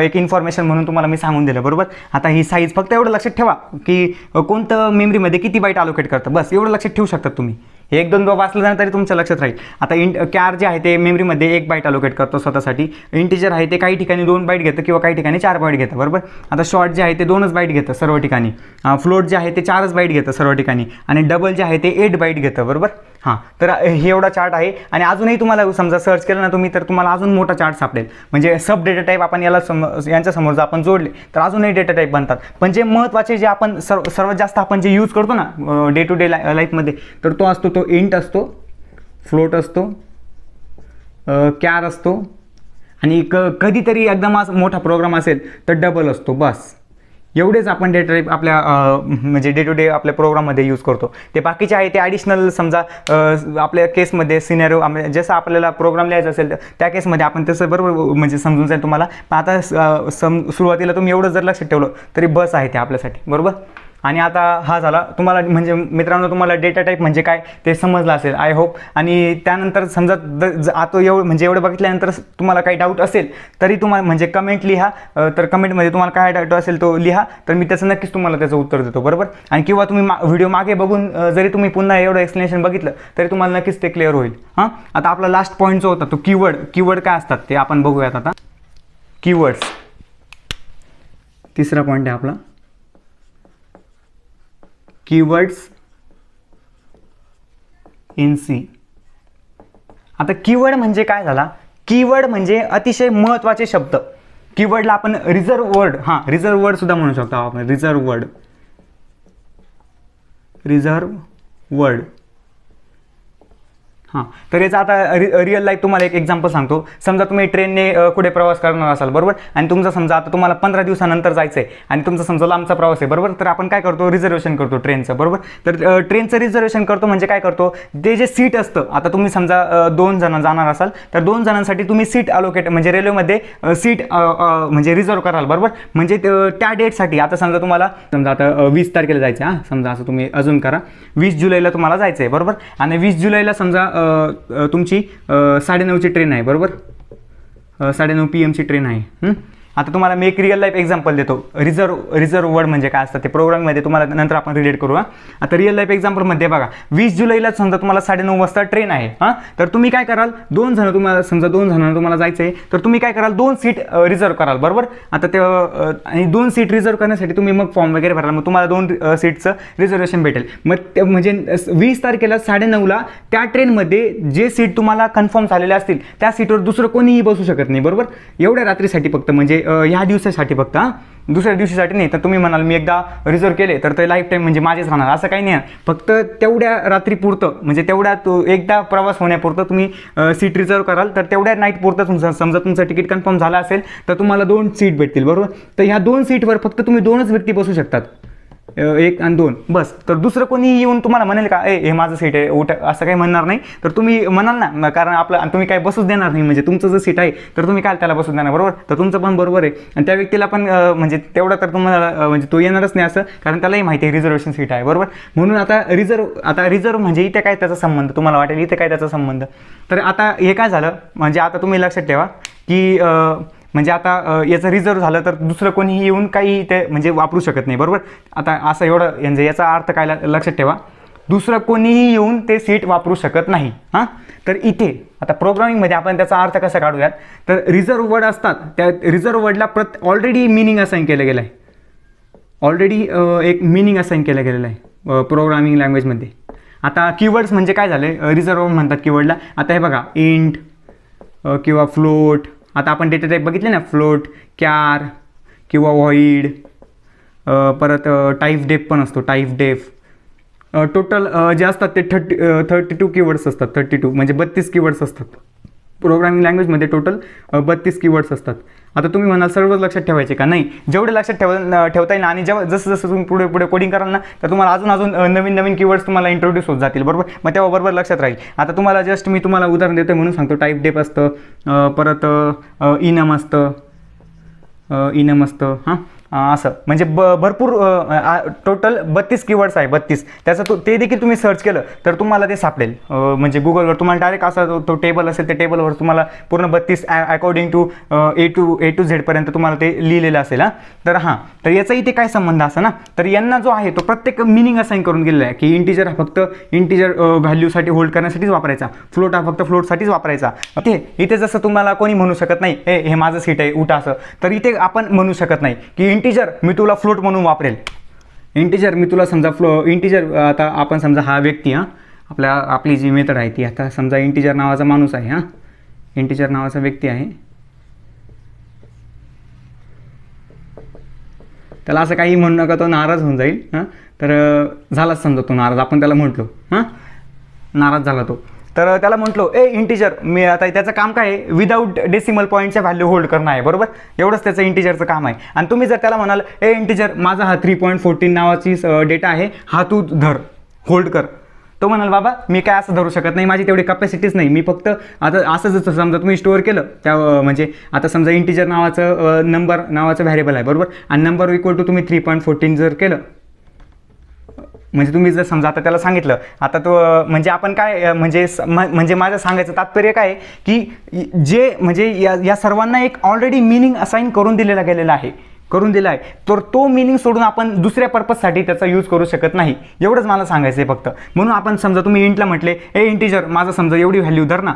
एक इन्फॉर्मेशन म्हणून तुम्हाला मी सांगून दिलं, बरोबर. आता ही साईज फक्त एवढं लक्षात ठेवा की कोणतं मेमरीमध्ये किती बाईट अलोकेट करतं, बस एवढं लक्षात ठेवू शकतात तुम्ही. 1-2 वाचलं ना तरी तुमच्या लक्षात राहील. आता कॅर जे आहे ते मेमरीमध्ये 1 बाईट अलोकेट करतो स्वतःसाठी. इंटिजर आहे ते काही ठिकाणी 2 बाईट घेतं किंवा काही ठिकाणी 4 बाईट घेतं, बरोबर. आता शॉर्ट जे आहे ते 2च बाईट घेतं सर्व ठिकाणी. फ्लोट जे आहे ते 4च बाईट घेतं सर्व ठिकाणी. आणि डबल जे आहे ते 8 बाईट घेतं, बरोबर. तर हे एवढा चार्ट आहे. आणि अजूनही तुम्हाला समजा सर्च केलं ना तुम्ही तर तुम्हाला अजून मोठा चार्ट सापडेल, म्हणजे सब डेटा टाईप आपण याला यांच्यासमोर जर आपण जोडले तर अजूनही डेटा टाईप बनतात. पण जे महत्त्वाचे जे आपण सर्वात जास्त आपण जे यूज करतो ना डे टू डे लाईफमध्ये, तर तो असतो तो इंट असतो, फ्लोट असतो, कॅर असतो, आणि कधीतरी एकदम मोठा प्रोग्राम असेल तर डबल असतो, बस एवढेच आपण डेटा टाईप आपल्या म्हणजे डे टू डे आपल्या प्रोग्राममध्ये यूज करतो. ते बाकीचे आहे ते ॲडिशनल समजा आपल्या केसमध्ये सिनेरिओ जसं आपल्याला प्रोग्राम लिहायचा असेल त्या केसमध्ये आपण तसं बरोबर म्हणजे समजून जाईल तुम्हाला. पण आता सुरुवातीला तुम्ही एवढं जर लक्षात ठेवलं तरी बस आहे ते आपल्यासाठी, बरोबर. आणि आता हा झाला तुम्हाला म्हणजे मित्रांनो तुम्हाला डेटा टाईप म्हणजे काय ते समजलं असेल आय होप. आणि त्यानंतर समजा आता एवढं बघितल्यानंतर तुम्हाला काही डाऊट असेल तरी तुम्हाला म्हणजे कमेंट लिहा. तर कमेंटमध्ये तुम्हाला काय डाऊट असेल तो लिहा, तर मी त्याचं नक्कीच तुम्हाला त्याचं उत्तर देतो, बरोबर. आणि किंवा तुम्ही व्हिडिओ मागे बघून जरी तुम्ही पुन्हा एवढं एक्सप्लेनेशन बघितलं तरी तुम्हाला नक्कीच ते क्लिअर होईल. हां, आता आपला लास्ट पॉईंट जो होता तो कीवर्ड काय असतात ते आपण बघूयात आता. कीवर्ड्स तिसरा पॉईंट आहे आपला, कीवर्ड्स इन सी. आता कीवर्ड म्हणजे काय झाला, कीवर्ड म्हणजे अतिशय महत्त्वाचे शब्द. कीवर्डला आपण रिझर्व वर्ड सुद्धा म्हणू शकतो आपण. Reserve word. हां, तर याचा आता रिअल लाईफ तुम्हाला एक एक्झाम्पल सांगतो. समजा तुम्ही ट्रेनने कुठे प्रवास करणार असाल, बरोबर. आणि तुमचा समजा आता तुम्हाला 15 दिवसानंतर जायचं आहे आणि तुमचा समजा लांबचा प्रवास आहे, बरोबर. तर आपण काय करतो, रिझर्वेशन करतो ट्रेनचं, बरोबर. तर ट्रेनचं रिझर्वेशन करतो म्हणजे काय करतो, ते जे सीट असतं, आता तुम्ही समजा 2 जण जाणार असाल तर 2 जणांसाठी तुम्ही सीट अलोकेट म्हणजे रेल्वेमध्ये सीट म्हणजे रिझर्व कराल, बरोबर. म्हणजे त्या डेटसाठी आता समजा तुम्हाला समजा आता 20 तारखेला जायचं आहे. समजा असं तुम्ही अजून करा 20 जुलैला तुम्हाला जायचं आहे, बरोबर. आणि 20 जुलैला समजा तुमची 9:30ची ट्रेन आहे, बरोबर. 9:30 PM ची ट्रेन आहे. आता तुम्हाला मी एक रिअल लाईफ एक्झाम्पल देतो. रिझर्व वर्ड म्हणजे काय असतं ते प्रोग्राममध्ये तुम्हाला नंतर आपण रिलेट करू. आता रिअल लाईफ एक्झाम्पलमध्ये बघा 20 जुलैला समजा तुम्हाला 9:30 वाजता ट्रेन आहे. तर तुम्ही काय कराल, 2 जण तुम्हाला समजा 2 जणांना तुम्हाला जायचं आहे तर तुम्ही काय कराल, 2 सीट रिझर्व कराल, बरोबर. आता ते आणि 2 सीट रिझर्व करण्यासाठी तुम्ही मग फॉर्म वगैरे भराल, मग तुम्हाला 2 सीटचं रिझर्वेशन भेटेल. मग म्हणजे 20 तारखेला 9:30ला त्या ट्रेनमध्ये जे सीट तुम्हाला कन्फर्म झालेले असतील त्या सीटवर दुसरं कोणीही बसू शकत नाही, बरोबर. एवढ्या रात्रीसाठी फक्त म्हणजे ह्या दिवसासाठी फक्त, दुसऱ्या दिवशीसाठी नाही. तर तुम्ही म्हणाल मी एकदा रिझर्व केले तर ते लाईफ टाईम म्हणजे माझेच राहणार, असं काही नाही. फक्त तेवढ्या रात्रीपुरतं म्हणजे तेवढ्या एकदा प्रवास होण्यापुरतं तुम्ही सीट रिझर्व कराल. तर तेवढ्या नाईटपुरतं समजा तुमचं तिकीट कन्फर्म झालं असेल तर तुम्हाला 2 सीट भेटतील, बरोबर. तर ह्या 2 सीटवर फक्त तुम्ही 2च व्यक्ती बसू शकतात, 1 आणि 2 बस. तर दुसरं कोणी येऊन तुम्हाला म्हणेल का हे माझं सीट आहे उठ, असं काही म्हणणार नाही. तर तुम्ही म्हणाल ना, कारण आपलं तुम्ही काय बसूच देणार नाही, म्हणजे तुमचं जर सीट आहे तर तुम्ही काय त्याला बसूच देणार, बरोबर. तर तुमचं पण बरोबर आहे आणि त्या व्यक्तीला पण म्हणजे तेवढं तर तुम्हाला म्हणजे तो येणारच नाही असं, कारण त्यालाही माहिती आहे रिझर्वेशन सीट आहे, बरोबर. म्हणून आता रिझर्व म्हणजे इथे काय त्याचा संबंध तुम्हाला वाटेल, इथे काय त्याचा संबंध. तर आता हे काय झालं म्हणजे आता तुम्ही लक्षात ठेवा की म्हणजे आता याचं रिझर्व झालं तर दुसरं कोणीही येऊन काही ते म्हणजे वापरू शकत नाही, बरोबर. आता असं एवढं म्हणजे याचा अर्थ काय लक्षात ठेवा, दुसरं कोणीही येऊन ते सीट वापरू शकत नाही. हां, तर इथे आता प्रोग्रामिंगमध्ये आपण त्याचा अर्थ कसा काढूयात, तर रिझर्व वर्ड असतात त्या रिझर्व वर्डला ऑलरेडी मिनिंग असाइन केलं गेलं आहे. ऑलरेडी एक मिनिंग असाइन केलं गेलेलं आहे प्रोग्रामिंग लँग्वेजमध्ये. आता कीवर्ड्स म्हणजे काय झाले, रिझर्व म्हणतात कीवर्डला. आता हे बघा इंट किंवा फ्लोट. आता आपण डेटा टाईप बघितले ना, फ्लोट, कॅर किंवा व्हॉइड. परत टाईप डेफ पण असतो, टाईप डेफ. टोटल जे असतात ते 32 कीवर्ड्स असतात. 32 म्हणजे 32 कीवर्ड्स असतात प्रोग्रामिंग लँग्वेजमध्ये. टोटल 32 कीवर्ड्स असतात. आता तुम्ही म्हणाल सर्वच लक्षात ठेवायचे का, नाही, जेवढे लक्षात ठेवता येईल आणि जसं तुम्ही पुढे कोडिंग कराल ना तर तुम्हाला अजून नवीन कीवर्ड्स तुम्हाला इंट्रोड्यूस होत जातील, बरोबर. मग तेव्हा बरोबर लक्षात राहील. आता तुम्हाला जस्ट मी तुम्हाला उदाहरण देतो म्हणून सांगतो. टाईप डेफ असतं, परत इनम असतं, हां, असं म्हणजे भरपूर टोटल 32 कीवर्ड्स आहे, 32. त्याचं ते देखील तुम्ही सर्च केलं तर तुम्हाला ते सापडेल. म्हणजे गुगलवर तुम्हाला डायरेक्ट असा तो टेबल असेल, त्या टेबलवर तुम्हाला पूर्ण 32 अकॉर्डिंग टू ए टू झेडपर्यंत तुम्हाला ते लिहिलेलं असेल. तर हां, तर याचा इथे काय संबंध असा ना, तर यांना जो आहे तो प्रत्येक मिनिंग असाइन करून गेलेला आहे की इंटिजर हा फक्त इंटिजर व्हॅल्यूसाठी होल्ड करण्यासाठीच वापरायचा, फ्लोट हा फक्त फ्लोटसाठीच वापरायचा. इथे जसं तुम्हाला कोणी म्हणू शकत नाही हे माझं सीट आहे उठा असं, तर इथे आपण म्हणू शकत नाही की इंटिजर मी तुला फ्लोट म्हणून वापरेल. इंटिजर मी तुला समजा इंटिजर आता आपण समजा हा व्यक्ती, आपली जी मेथड आहे ती, आता समजा इंटिजर नावाचा माणूस आहे, इंटिजर नावाचा व्यक्ती आहे, त्याला असं काही म्हणू नका, तो नाराज होऊन जाईल. तर झालाच समजा तो नाराज, आपण त्याला म्हटलो नाराज झाला तो. तर त्याला म्हटलो इंटिजर, मी आता त्याचं काम काय आहे, विदाऊट डेसिमल पॉईंटच्या व्हॅल्यू होल्ड करणं आहे, बरोबर. एवढंच त्याचं इंटिजरचं काम आहे. आणि तुम्ही जर त्याला म्हणाल इंटिजर माझा हा 3.14 नावाची डेटा आहे, हा तू धर, होल्ड कर, तो म्हणाल बाबा मी काय असं धरू शकत नाही, माझी तेवढी कॅपॅसिटीच नाही, मी फक्त आता असं जसं समजा तुम्ही स्टोअर केलं त्या म्हणजे आता समजा इंटिजर नावाचं नंबर नावाचं व्हॅरिएबल आहे, बरोबर. आणि नंबर इक्वल टू तुम्ही 3.14 जर केलं, म्हणजे तुम्ही जर समजा आता त्याला सांगितलं, आता तो म्हणजे आपण काय म्हणजे माझं सांगायचं तात्पर्य काय आहे की जे म्हणजे या सर्वांना एक ऑलरेडी मिनिंग असाइन करून दिलेला गेलेला आहे, करून दिला आहे, तर तो मिनिंग सोडून आपण दुसऱ्या पर्पजसाठी त्याचा यूज करू शकत नाही, एवढंच मला सांगायचं आहे फक्त. म्हणून आपण समजा तुम्ही इंटला म्हटले इंटिजर माझं समजा एवढी व्हॅल्यू धर ना,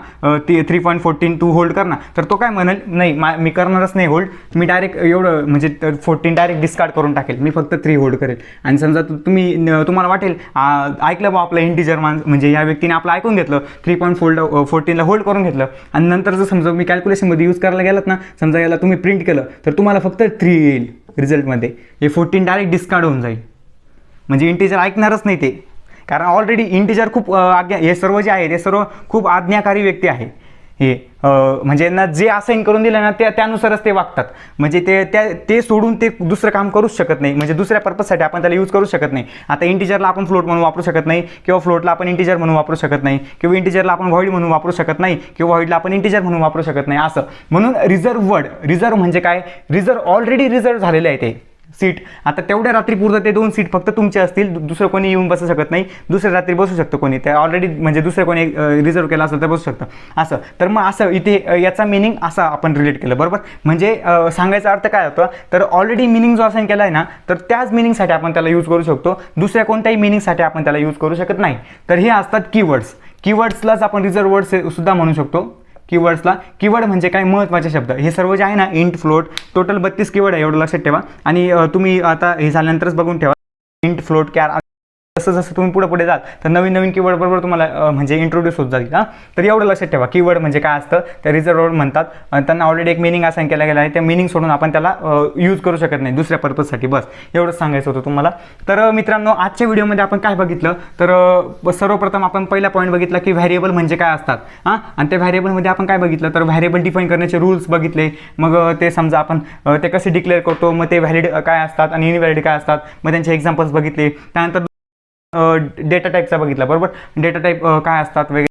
3.14 तू होल्ड कर ना, तर तो काय म्हणेल नाही मी करणारच नाही होल्ड, मी डायरेक्ट एवढं म्हणजे 14 डायरेक्ट डिस्कार्ड करून टाकेल, मी फक्त 3 होल्ड करेल. आणि समजा तुम्हाला वाटेल ऐकलं बा आपलं इंटिजर म्हणजे या व्यक्तीने आपलं ऐकून घेतलं, 3.14ला होल्ड करून घेतलं, आणि नंतर जर समजा मी कॅल्क्युलेशनमध्ये यूज करायला गेलात ना, समजा याला तुम्ही प्रिंट केलं तर तुम्हाला फक्त 3 येईल रिझल्टमध्ये, हे 14 डायरेक्ट डिस्कार्ड होऊन जाईल, म्हणजे इंटिजर ऐकणारच नाही ते. कारण ऑलरेडी इंटिजर खूप हे सर्व जे आहे ते सर्व खूप आज्ञाकारी व्यक्ती आहे, हे म्हणजे ना जे असाइन करून दिलं ना त्यानुसारच ते वागतात, म्हणजे ते सोडून ते दुसरं काम करूच शकत नाही, म्हणजे दुसऱ्या पर्पजसाठी आपण त्याला यूज करू शकत नाही. आता इंटिजरला आपण फ्लोट म्हणून वापरू शकत नाही, किंवा फ्लोटला आपण इंटिजर म्हणून वापरू शकत नाही, किंवा इंटिजरला आपण व्हॉइड म्हणून वापरू शकत नाही, किंवा व्हॉइडला आपण इंटिजर म्हणून वापरू शकत नाही असं. म्हणून रिझर्व म्हणजे काय, ऑलरेडी रिझर्व झालेलं आहे ते सीट. आता तेवढ्या रात्रीपुरतं ते 2 सीट फक्त तुमचे असतील, दुसरं कोणी येऊन बसू शकत नाही, दुसऱ्या रात्री बसू शकतं कोणी, ते ऑलरेडी म्हणजे दुसरं कोणी रिझर्व केलं असेल तर बसू शकतं असं. तर मग असं इथे याचा मिनिंग असा आपण रिलेट केलं, बरोबर. म्हणजे सांगायचा अर्थ काय होतं, तर ऑलरेडी मिनिंग जो असाइन केला आहे ना, तर त्याच मिनिंगसाठी आपण त्याला यूज करू शकतो, दुसऱ्या कोणत्याही मिनिंगसाठी आपण त्याला यूज करू शकत नाही. तर हे असतात कीवर्ड्सलाच आपण रिझर्व वर्ड्स सुद्धा म्हणू शकतो. कीवर्ड म्हणजे काय, महत्त्वाचे शब्द. हे सर्व जे आहे ना, इंट फ्लोट टोटल 32 कीवर्ड आहे, एवढं लक्षात ठेवा. आणि तुम्ही आता हे झाल्यानंतरच बघून ठेवा इंट फ्लोट कॅर, जसं जसं तुम्ही पुढे जाल तर नवीन कीवर्ड बरोबर तुम्हाला म्हणजे इंट्रोड्यूस होत जाईल. तर एवढं लक्षात ठेवा, कीवर्ड म्हणजे काय असतं, त्या रिझर्व वर्ड म्हणतात, त्यांना ऑलरेडी एक मिनिंग असाइन केला गेला आहे, त्या मिनिंग सोडून आपण त्याला यूज करू शकत नाही दुसऱ्या पर्पजसाठी, बस एवढंच सांगायचं होतं तुम्हाला. तर मित्रांनो आजच्या व्हिडिओमध्ये आपण काय बघितलं, तर सर्वप्रथम आपण पहिला पॉईंट बघितला की व्हॅरिएबल म्हणजे काय असतात, आणि त्या व्हॅरिएबलमध्ये आपण काय बघितलं, तर व्हॅरिएबल डिफाईन करण्याचे रूल्स बघितले. मग ते समजा आपण ते कसे डिक्लेअर करतो, मग ते व्हॅलिड काय असतात आणि इनव्हॅलिड काय असतात, मग त्यांचे एक्झाम्पल्स बघितले. त्यानंतर डेटा टाईपचा बघितला, बरोबर. डेटा टाईप काय असतात वगैरे,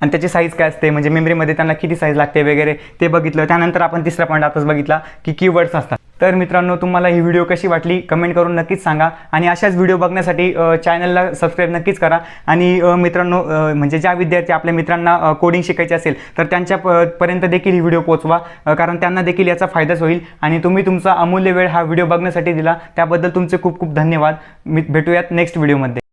आणि त्याची साईज काय असते, म्हणजे मेमरीमध्ये त्यांना किती साईज लागते वगैरे ते बघितलं. त्यानंतर आपण तिसरा पॉईंट आताच बघितला की कीवर्ड्स असतात. तर मित्रांनो तुम्हाला ही व्हिडिओ कशी वाटली कमेंट करून नक्कीच सांगा, आणि अशाच व्हिडिओ बघण्यासाठी चॅनलला सबस्क्राईब नक्कीच करा. आणि मित्रांनो म्हणजे ज्या विद्यार्थी आपल्या मित्रांना कोडिंग शिकायचे असेल तर त्यांच्यापर्यंत देखील ही व्हिडिओ पोहोचवा, कारण त्यांना देखील याचा फायदाच होईल. आणि तुम्ही तुमचा अमूल्य वेळ हा व्हिडिओ बघण्यासाठी दिला त्याबद्दल तुमचे खूप खूप धन्यवाद. भेटूयात नेक्स्ट व्हिडिओमध्ये.